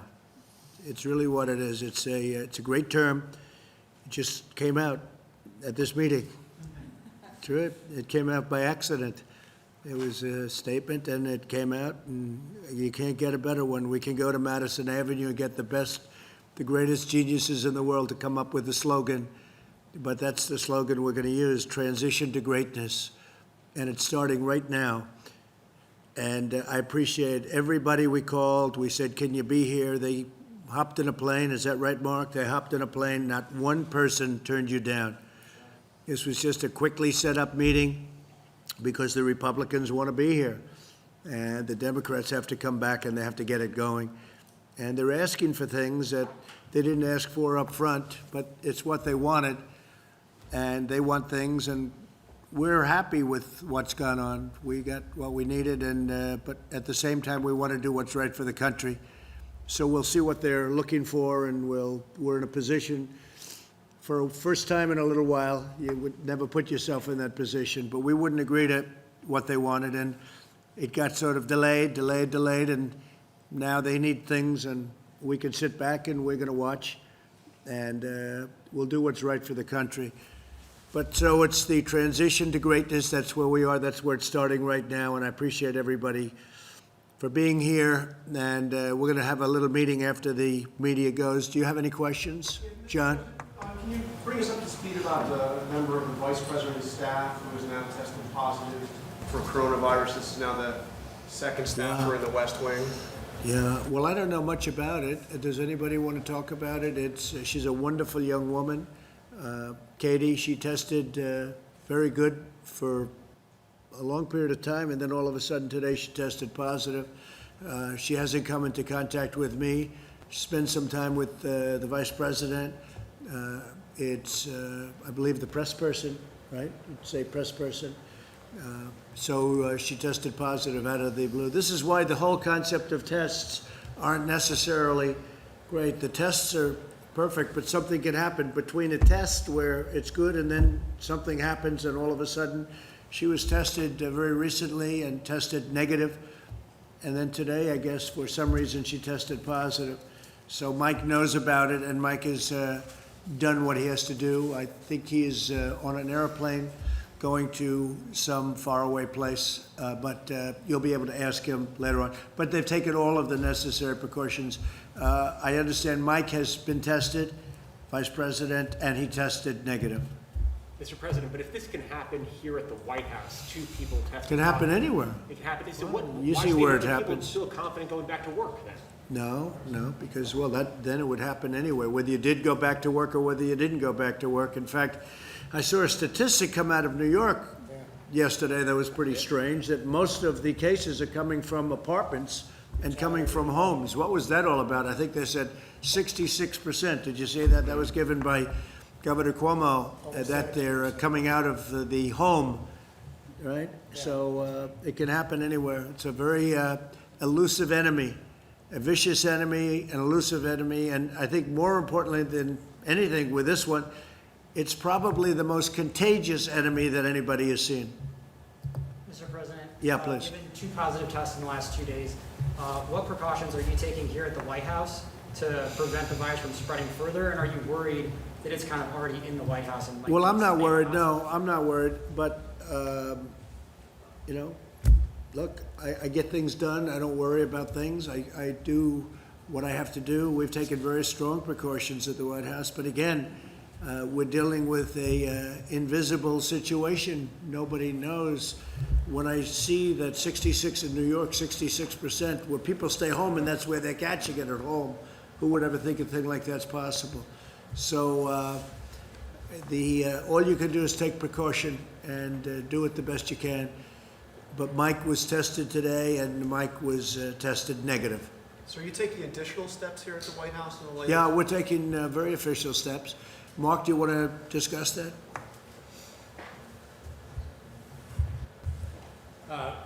It's really what it is. It's a great term. It just came out at this meeting. True. It came out by accident. It was a statement, and it came out, and you can't get a better one. We can go to Madison Avenue and get the greatest geniuses in the world to come up with a slogan, but that's the slogan we're going to use, transition to greatness, and it's starting right now. And I appreciate everybody we called. We said, can you be here? They hopped in a plane. Is that right, Mark? They hopped in a plane. Not one person turned you down. This was just a quickly set-up meeting because the Republicans want to be here. And the Democrats have to come back and they have to get it going. And they're asking for things that they didn't ask for up front, but it's what they wanted. And they want things, and we're happy with what's gone on. We got what we needed, and but at the same time, we want to do what's right for the country. So we'll see what they're looking for, and we're in a position for first time in a little while. You would never put yourself in that position, but we wouldn't agree to what they wanted, and it got sort of delayed, and now they need things, and we can sit back and we're going to watch, and we'll do what's right for the country. But so it's the transition to greatness. That's where we are. That's where it's starting right now, and I appreciate everybody for being here, and we're going to have a little meeting after the media goes. Do you have any questions, John? Can you bring us up to speed about a member of the Vice President's staff who is now tested positive for coronavirus? This is now the second staffer in the West Wing. Yeah, well, I don't know much about it. Does anybody want to talk about it? She's a wonderful young woman. Katie, she tested very good for a long period of time, and then all of a sudden today she tested positive. She hasn't come into contact with me. She spent some time with the Vice President. It's, I believe, the press person, right? You'd say press person. So she tested positive out of the blue. This is why the whole concept of tests aren't necessarily great. The tests are perfect, but something can happen between a test where it's good and then something happens and all of a sudden she was tested very recently and tested negative. And then today, I guess, for some reason, she tested positive. So Mike knows about it, and Mike has done what he has to do. I think he is on an airplane going to some faraway place, but you'll be able to ask him later on. But they've taken all of the necessary precautions. I understand Mike has been tested, Vice President, and he tested negative. Mr. President, but if this can happen here at the White House, 2 people tested. It can happen anywhere. It can happen. So what? You why see should where the it people happens. feel confident going back to work then? No, because, well, then it would happen anyway, whether you did go back to work or whether you didn't go back to work. In fact, I saw a statistic come out of New York yesterday that was pretty strange, that most of the cases are coming from apartments and coming from homes. What was that all about? I think they said 66%. Did you see that? That was given by Governor Cuomo, that they're coming out of the home, right? So it can happen anywhere. It's a very elusive enemy, a vicious enemy, an elusive enemy, and I think more importantly than anything with this one, it's probably the most contagious enemy that anybody has seen. Mr. President? Yeah, please. Given 2 positive tests in the last 2 days, what precautions are you taking here at the White House to prevent the virus from spreading further? And are you worried that it's kind of already in the White House? And Well, I'm not worried, no, I'm not worried, but, you know, look, I get things done, I don't worry about things, I do what I have to do. We've taken very strong precautions at the White House, but again, we're dealing with a invisible situation. Nobody knows. When I see that 66 in New York, 66%, where people stay home and that's where they're catching it at home, who would ever think a thing like that's possible? So all you can do is take precaution and do it the best you can. But Mike was tested today, and Mike was tested negative. So are you taking additional steps here at the White House in the latest? Yeah, we're taking very official steps. Mark, do you want to discuss that?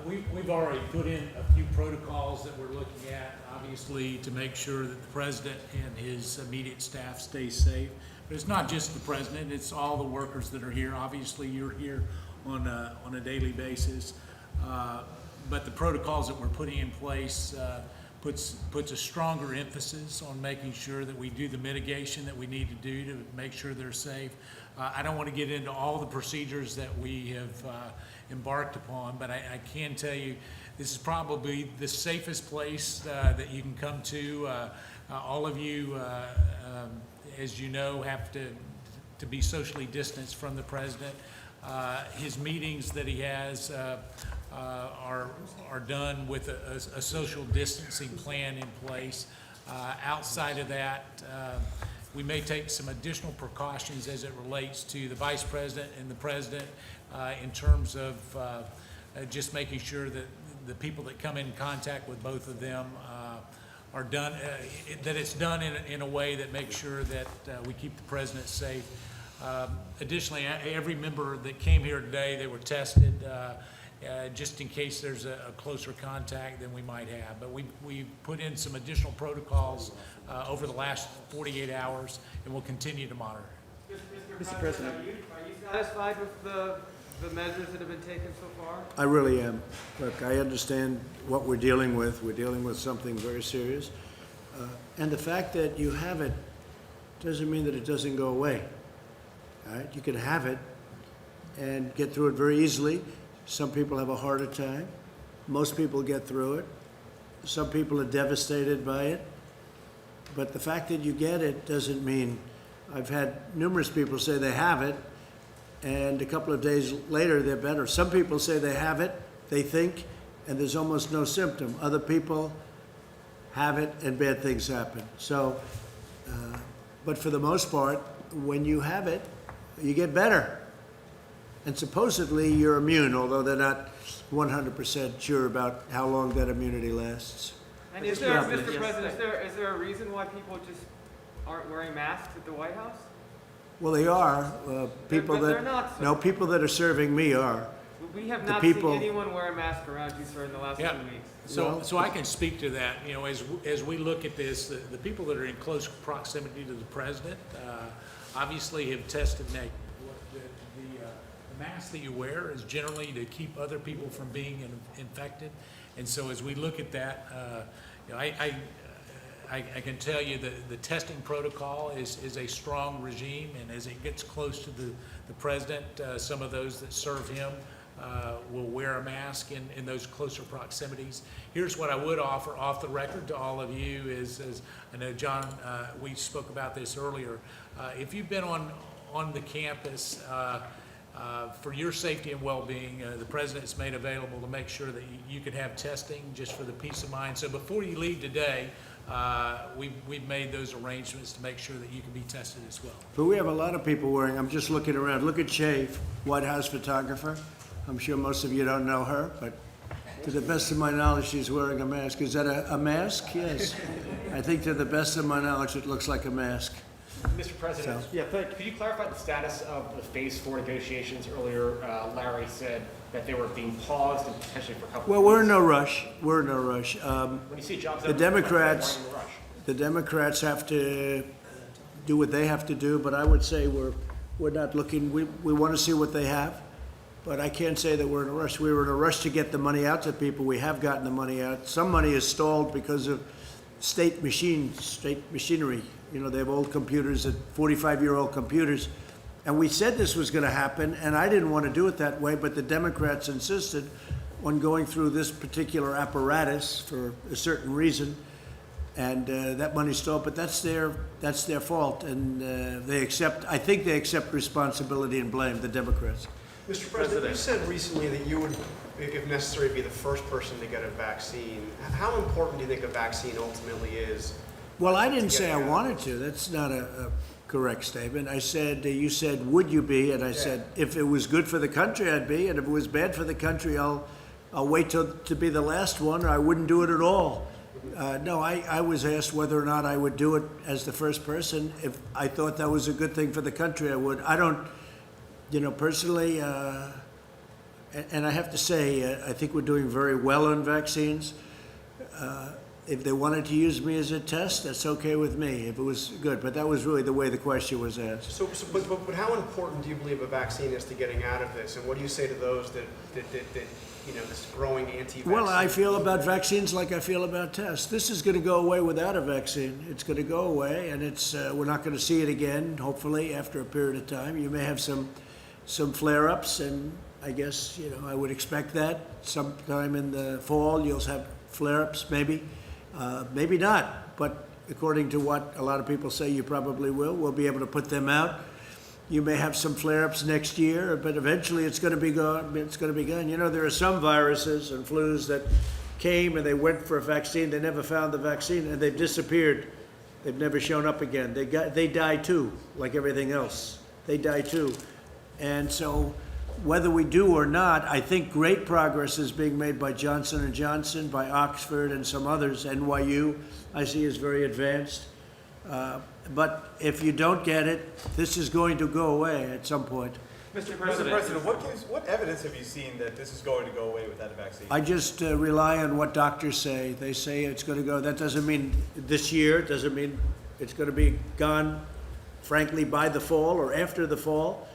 We've already put in a few protocols that we're looking at, obviously, to make sure that the president and his immediate staff stay safe. But it's not just the president, it's all the workers that are here. Obviously, you're here on a daily basis. But the protocols that we're putting in place puts a stronger emphasis on making sure that we do the mitigation that we need to do to make sure they're safe. I don't want to get into all the procedures that we have embarked upon, but I can tell you this is probably the safest place that you can come to. All of you, as you know, have to be socially distanced from the president. His meetings that he has are done with a social distancing plan in place. Outside of that, we may take some additional precautions as it relates to the vice president and the president in terms of just making sure that the people that come in contact with both of them are done, that it's done in a way that makes sure that we keep the president safe. Additionally, every member that came here today, they were tested just in case there's a closer contact than we might have. But we put in some additional protocols over the last 48 hours, and we'll continue to monitor. Mr. President. Are you satisfied with the measures that have been taken so far? I really am. Look, I understand what we're dealing with. We're dealing with something very serious. And the fact that you have it doesn't mean that it doesn't go away. All right? You can have it and get through it very easily. Some people have a harder time. Most people get through it. Some people are devastated by it. But the fact that you get it doesn't mean, I've had numerous people say they have it, and a couple of days later they're better. Some people say they have it, they think, and there's almost no symptom. Other people have it and bad things happen. So, but for the most part, when you have it, you get better. And supposedly you're immune, although they're not 100% sure about how long that immunity lasts. And is there, Mr. President, is there a reason why people just aren't wearing masks at the White House? Well, they are. People But they're that, not, sir. no, people that are serving me are. We have The not people- seen anyone wear a mask around you, sir, in the last 2 weeks. So I can speak to that. You know, as we look at this, the people that are in close proximity to the president obviously have tested negative. The mask that you wear is generally to keep other people from being infected. And so as we look at that, you know, I can tell you that the testing protocol is a strong regime, and as it gets close to the president, some of those that serve him will wear a mask in those closer proximities. Here's what I would offer off the record to all of you is I know, John, we spoke about this earlier. If you've been on the campus, for your safety and well-being, the president's made available to make sure that you can have testing just for the peace of mind. So before you leave today, we've made those arrangements to make sure that you can be tested as well. But we have a lot of people wearing, I'm just looking around. Look at Shay, White House photographer. I'm sure most of you don't know her, but to the best of my knowledge, she's wearing a mask. Is that a mask? Yes. I think to the best of my knowledge, it looks like a mask. Mr. President, could you clarify the status of the Phase 4 negotiations? Earlier, Larry said that they were being paused and potentially for a couple Well, of weeks. we're in no rush. We're in no rush. When you see jobs The out, Democrats, why are you in a rush? the Democrats have to do what they have to do, but I would say we're not looking, we want to see what they have, but I can't say that we're in a rush. We were in a rush to get the money out to people. We have gotten the money out. Some money is stalled because of state machinery. You know, they have old computers, 45-year-old computers. And we said this was going to happen, and I didn't want to do it that way, but the Democrats insisted on going through this particular apparatus for a certain reason, and that money stalled. But that's their fault, and I think they accept responsibility and blame, the Democrats. Mr. President, you said recently that you would, if necessary, be the first person to get a vaccine. How important do you think a vaccine ultimately is? Well, I didn't say I wanted to. That's not a correct statement. I said, you said, would you be? And I said, if it was good for the country, I'd be. And if it was bad for the country, I'll wait to be the last one, or I wouldn't do it at all. No, I was asked whether or not I would do it as the first person. If I thought that was a good thing for the country, I would. I don't, personally, and I have to say, I think we're doing very well on vaccines. If they wanted to use me as a test, that's okay with me, if it was good. But that was really the way the question was asked. But how important do you believe a vaccine is to getting out of this? And what do you say to those that this growing anti-vaccine? Well, I feel about vaccines like I feel about tests. This is going to go away without a vaccine. It's going to go away, and we're not going to see it again, hopefully, after a period of time. You may have some flare-ups, and I guess, I would expect that. Sometime in the fall, you'll have flare-ups, maybe. Maybe not, but according to what a lot of people say, you probably will. We'll be able to put them out. You may have some flare-ups next year, but eventually it's going to be gone. It's going to be gone. There are some viruses and flus that came and they went for a vaccine, they never found the vaccine, and they've disappeared. They've never shown up again. They die too, like everything else. They die too. And so whether we do or not, I think great progress is being made by Johnson & Johnson, by Oxford and some others. NYU, I see, is very advanced. But if you don't get it, this is going to go away at some point. Mr. President, what evidence have you seen that this is going to go away without a vaccine? I just rely on what doctors say. They say it's going to go. That doesn't mean this year. It doesn't mean it's going to be gone, frankly, by the fall or after the fall.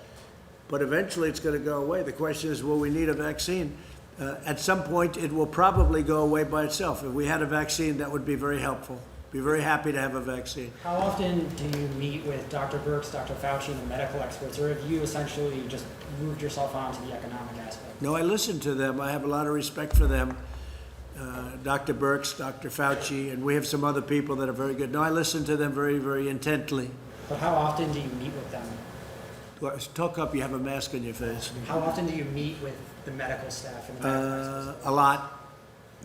But eventually it's going to go away. The question is, will we need a vaccine? At some point, it will probably go away by itself. If we had a vaccine, that would be very helpful. Be very happy to have a vaccine. How often do you meet with Dr. Birx, Dr. Fauci, and the medical experts, or have you essentially just moved yourself on to the economic aspect? No, I listen to them. I have a lot of respect for them. Dr. Birx, Dr. Fauci, and we have some other people that are very good. No, I listen to them very, very intently. But how often do you meet with them? Talk up, you have a mask on your face. How often do you meet with the medical staff and the medical experts? A lot.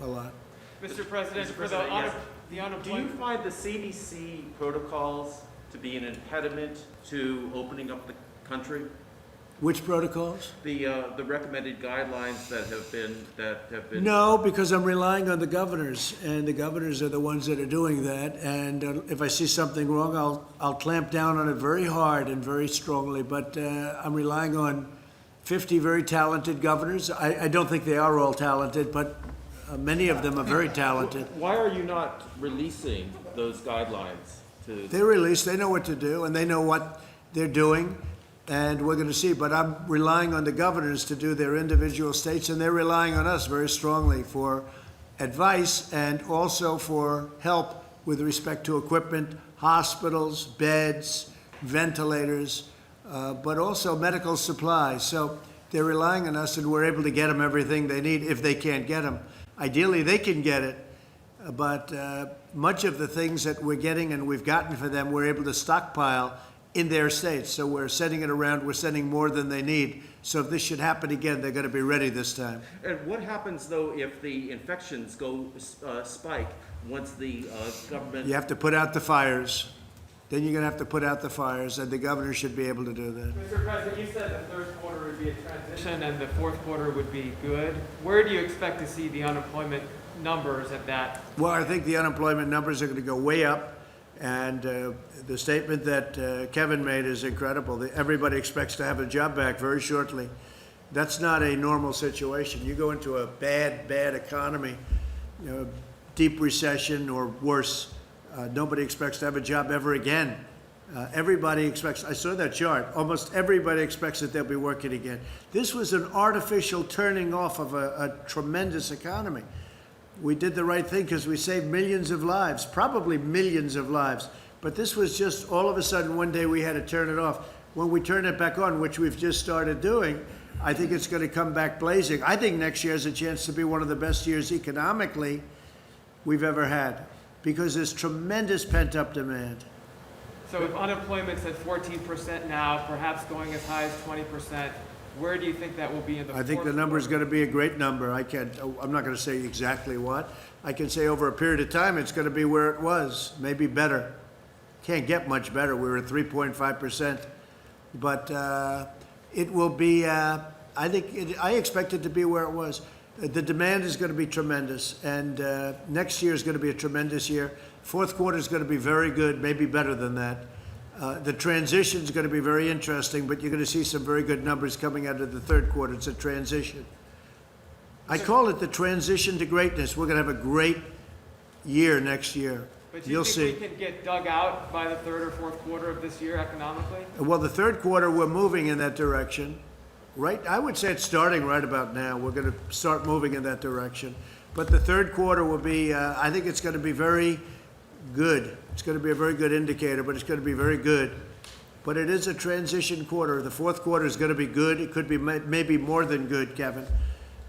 A lot. Mr. President, for the unemployment. Do you find the CDC protocols to be an impediment to opening up the country? Which protocols? The recommended guidelines that have been. No, because I'm relying on the governors, and the governors are the ones that are doing that. And if I see something wrong, I'll clamp down on it very hard and very strongly. But I'm relying on 50 very talented governors. I don't think they are all talented, but many of them are very talented. Why are you not releasing those guidelines to? They're released. They know what to do, and they know what they're doing. And we're going to see, but I'm relying on the governors to do their individual states, and they're relying on us very strongly for advice and also for help with respect to equipment, hospitals, beds, ventilators, but also medical supplies. So they're relying on us, and we're able to get them everything they need if they can't get them. Ideally, they can get it, but much of the things that we're getting and we've gotten for them, we're able to stockpile in their states. So we're sending it around, we're sending more than they need. So if this should happen again, they're going to be ready this time. And what happens, though, if the infections go spike once the government... You have to put out the fires. Then you're going to have to put out the fires, and the governor should be able to do that. Mr. President, you said the third quarter would be a transition and the fourth quarter would be good. Where do you expect to see the unemployment numbers at that? Well, I think the unemployment numbers are going to go way up. And the statement that Kevin made is incredible. Everybody expects to have a job back very shortly. That's not a normal situation. You go into a bad economy, deep recession or worse, nobody expects to have a job ever again. Everybody expects, I saw that chart, almost everybody expects that they'll be working again. This was an artificial turning off of a tremendous economy. We did the right thing because we saved millions of lives, probably millions of lives. But this was just all of a sudden one day we had to turn it off. When we turn it back on, which we've just started doing, I think it's going to come back blazing. I think next year has a chance to be one of the best years economically we've ever had because there's tremendous pent-up demand. So if unemployment's at 14% now, perhaps going as high as 20%, where do you think that will be in the I think the number is going to be a great number. I'm not going to say exactly what. I can say over a period of time it's going to be where it was, maybe better. Can't get much better. We were at 3.5%. But it will be, I expect it to be where it was. The demand is going to be tremendous, and next year is going to be a tremendous year. Fourth quarter is going to be very good, maybe better than that. The transition is going to be very interesting, but you're going to see some very good numbers coming out of the third quarter. It's a transition. I call it the transition to greatness. We're going to have a great year next year. But do you think we can get dug out by the third or fourth quarter of this year economically? Well, the third quarter, we're moving in that direction. Right? I would say it's starting right about now. We're going to start moving in that direction. But the third quarter will be, I think it's going to be very good. It's going to be a very good indicator, but it's going to be very good. But it is a transition quarter. The fourth quarter is going to be good. It could be maybe more than good, Kevin.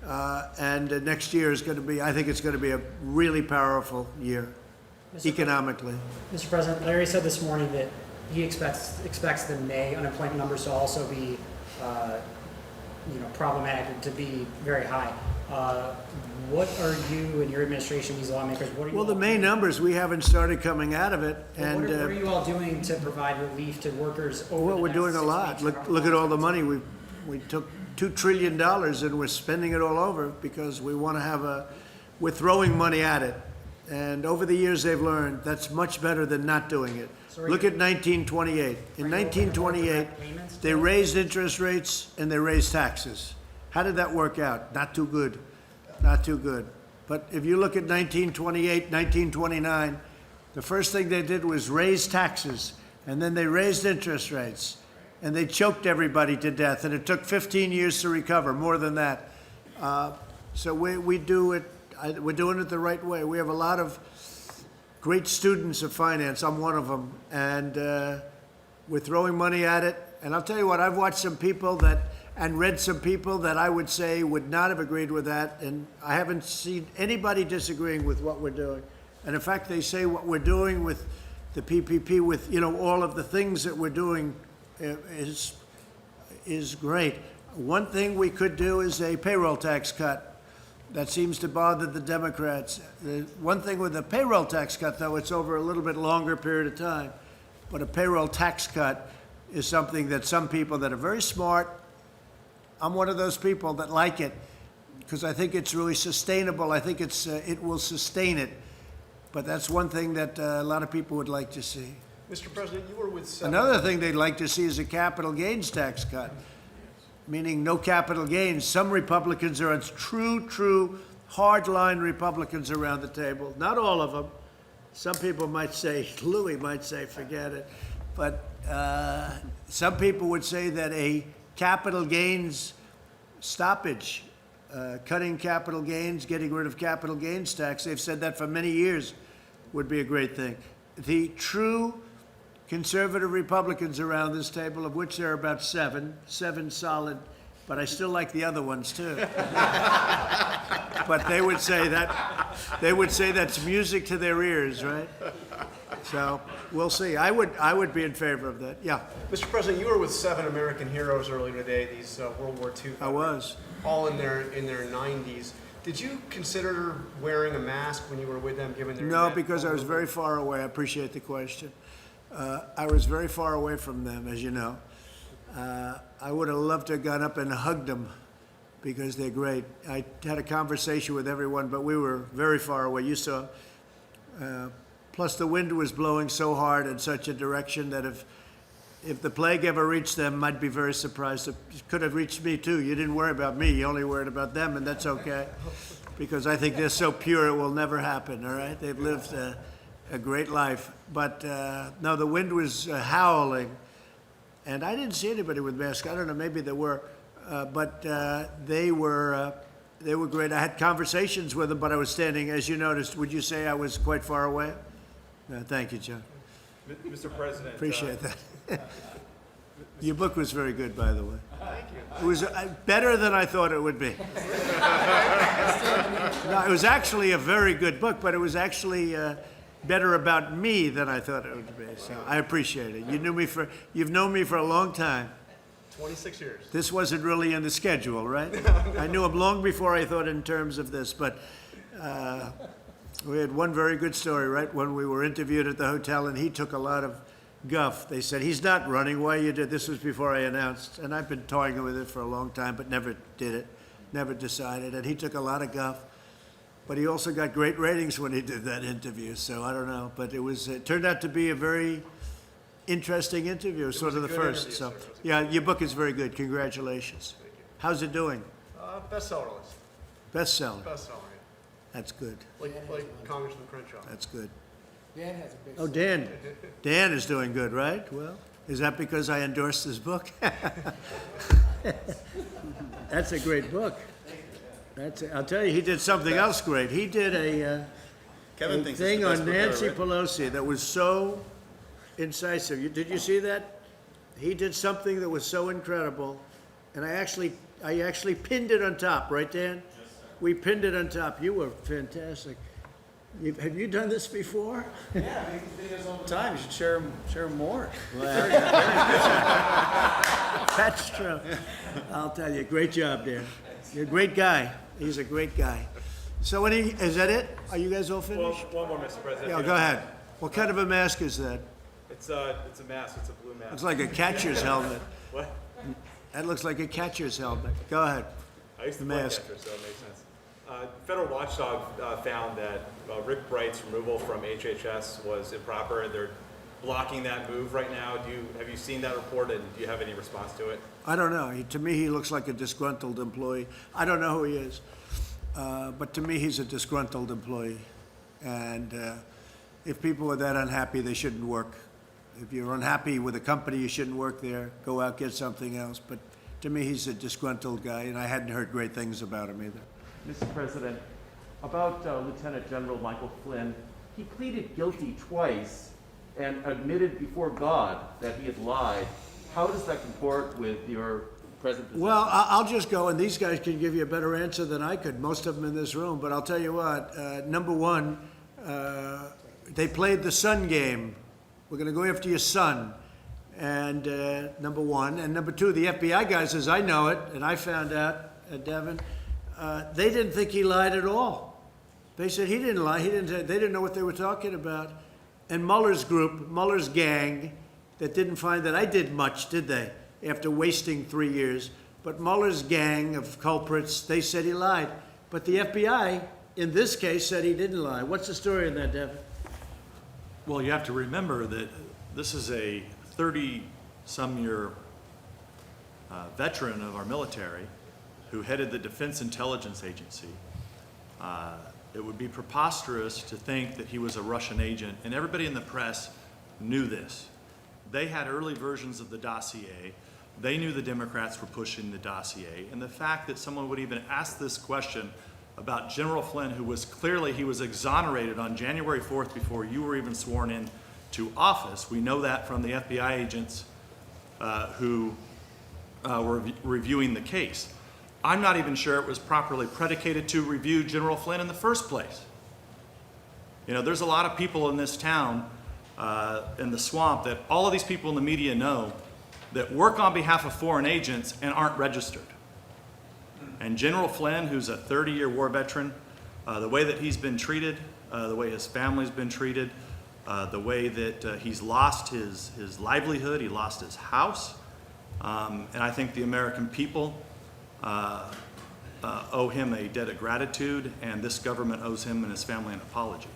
And next year is going to be, I think it's going to be a really powerful year economically. Mr. President, Larry said this morning that he expects the May unemployment numbers to also be problematic, to be very high. What are you and your administration, these lawmakers, what are you Well, the all main doing? numbers, we haven't started coming out of it, Well, and. what are you all doing to provide relief to workers over Well, the we're next doing a 6 lot. weeks? Look at all the money. We took $2 trillion and we're spending it all over because we want to have we're throwing money at it. And over the years, they've learned that's much better than not doing it. So are Look you- at 1928. In 1928, direct payments they raised interest rates and they raised taxes. How did that work out? Not too good. Not too good. But if you look at 1928, 1929, the first thing they did was raise taxes, and then they raised interest rates, and they choked everybody to death, and it took 15 years to recover, more than that. So we do it, we're doing it the right way. We have a lot of great students of finance. I'm one of them, and we're throwing money at it. And I'll tell you what, I've watched some people and read some people that I would say would not have agreed with that, and I haven't seen anybody disagreeing with what we're doing. And in fact, they say what we're doing with the PPP, with, all of the things that we're doing is great. One thing we could do is a payroll tax cut. That seems to bother the Democrats. The one thing with a payroll tax cut, though, it's over a little bit longer period of time. But a payroll tax cut is something that some people that are very smart, I'm one of those people that like it because I think it's really sustainable. I think it will sustain it. But that's one thing that a lot of people would like to see. Mr. President, you were with seven. Another thing they'd like to see is a capital gains tax cut, meaning no capital gains. Some Republicans are true hardline Republicans around the table. Not all of them. Some people might say, Louis might say, forget it. But some people would say that a capital gains stoppage, cutting capital gains, getting rid of capital gains tax, they've said that for many years would be a great thing. The true conservative Republicans around this table, of which there are about seven solid, but I still like the other ones too. But they would say that's music to their ears, right? So we'll see. I would be in favor of that. Yeah, Mr. President, you were with 7 American heroes earlier today, these World War II. I was. All in their 90s. Did you consider wearing a mask when you were with them, given their... No, because I was very far away. I appreciate the question. I was very far away from them, as you know. I would have loved to have gone up and hugged them because they're great. I had a conversation with everyone, but we were very far away. You saw. Plus, the wind was blowing so hard in such a direction that if the plague ever reached them, I'd be very surprised. It could have reached me, too. You didn't worry about me. You only worried about them, and that's okay, because I think they're so pure it will never happen, all right? They've lived a great life. But, no, the wind was howling, and I didn't see anybody with masks. I don't know, maybe there were, but they were great. I had conversations with them, but I was standing, as you noticed. Would you say I was quite far away? No, thank you, John. Mr. President. Appreciate that. Your book was very good, by the way. Thank you. It was better than I thought it would be. No, it was actually a very good book, but it was actually better about me than I thought it would be. So I appreciate it. You've known me for a long time. 26 years. This wasn't really in the schedule, right? I knew him long before I thought in terms of this, but we had one very good story, right? When we were interviewed at the hotel, and he took a lot of guff. They said, he's not running. Why you did? This was before I announced, and I've been toying with it for a long time, but never did it, never decided. And he took a lot of guff, but he also got great ratings when he did that interview. So I don't know, but it turned out to be a very interesting interview, sort of the first. Interview, So sir. yeah, your book is very good. Congratulations. How's it doing? Bestseller list. Bestseller. Bestseller, yeah. That's good. Like Congressman Crenshaw. That's good. Dan has a big... Oh, Dan. Dan is doing good, right? Well, is that because I endorsed his book? That's a great book. I'll tell you, he did something else great. He did a Kevin thinks it's thing the best on book ever Nancy written. Pelosi that was so incisive. Did you see that? He did something that was so incredible, and I actually pinned it on top, right, Dan? Yes, sir. We pinned it on top. You were fantastic. Have you done this before? Yeah, I make videos all the time. You should share them more. That's true. I'll tell you, great job, Dan. You're a great guy. He's a great guy. So is that it? Are you guys all finished? One more, Mr. President. Yeah, go ahead. What kind of a mask is that? It's a mask, it's a blue mask. Looks like a catcher's helmet. What? That looks like a catcher's helmet. Go ahead. I used to The play mask. catcher, so it makes sense. Federal watchdog found that Rick Bright's removal from HHS was improper, and they're blocking that move right now. Have you seen that report, and do you have any response to it? I don't know. To me, he looks like a disgruntled employee. I don't know who he is. But to me, he's a disgruntled employee. And if people are that unhappy, they shouldn't work. If you're unhappy with a company, you shouldn't work there. Go out, get something else. But to me, he's a disgruntled guy, and I hadn't heard great things about him either. Mr. President, about Lieutenant General Michael Flynn, he pleaded guilty twice and admitted before God that he had lied. How does that comport with your present position? Well, I'll just go, and these guys can give you a better answer than I could, most of them in this room. But I'll tell you what, number one, they played the son game. We're going to go after your son. And number one. And number two, the FBI guys, as I know it, and I found out, Devin, they didn't think he lied at all. They said he didn't lie. They didn't know what they were talking about. And Mueller's group, Mueller's gang, that didn't find that I did much, did they, after wasting 3 years? But Mueller's gang of culprits, they said he lied. But the FBI, in this case, said he didn't lie. What's the story on that, Devin? Well, you have to remember that this is a 30-some-year veteran of our military who headed the Defense Intelligence Agency. It would be preposterous to think that he was a Russian agent, and everybody in the press knew this. They had early versions of the dossier. They knew the Democrats were pushing the dossier, and the fact that someone would even ask this question about General Flynn, who was clearly, he was exonerated on January 4th before you were even sworn in to office. We know that from the FBI agents who were reviewing the case. I'm not even sure it was properly predicated to review General Flynn in the first place. You know, there's a lot of people in this town, in the swamp, that all of these people in the media know that work on behalf of foreign agents and aren't registered. And General Flynn, who's a 30-year war veteran, the way that he's been treated, the way his family's been treated, the way that he's lost his livelihood, he lost his house, and I think the American people owe him a debt of gratitude, and this government owes him and his family an apology.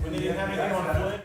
Do you have anything on Flynn?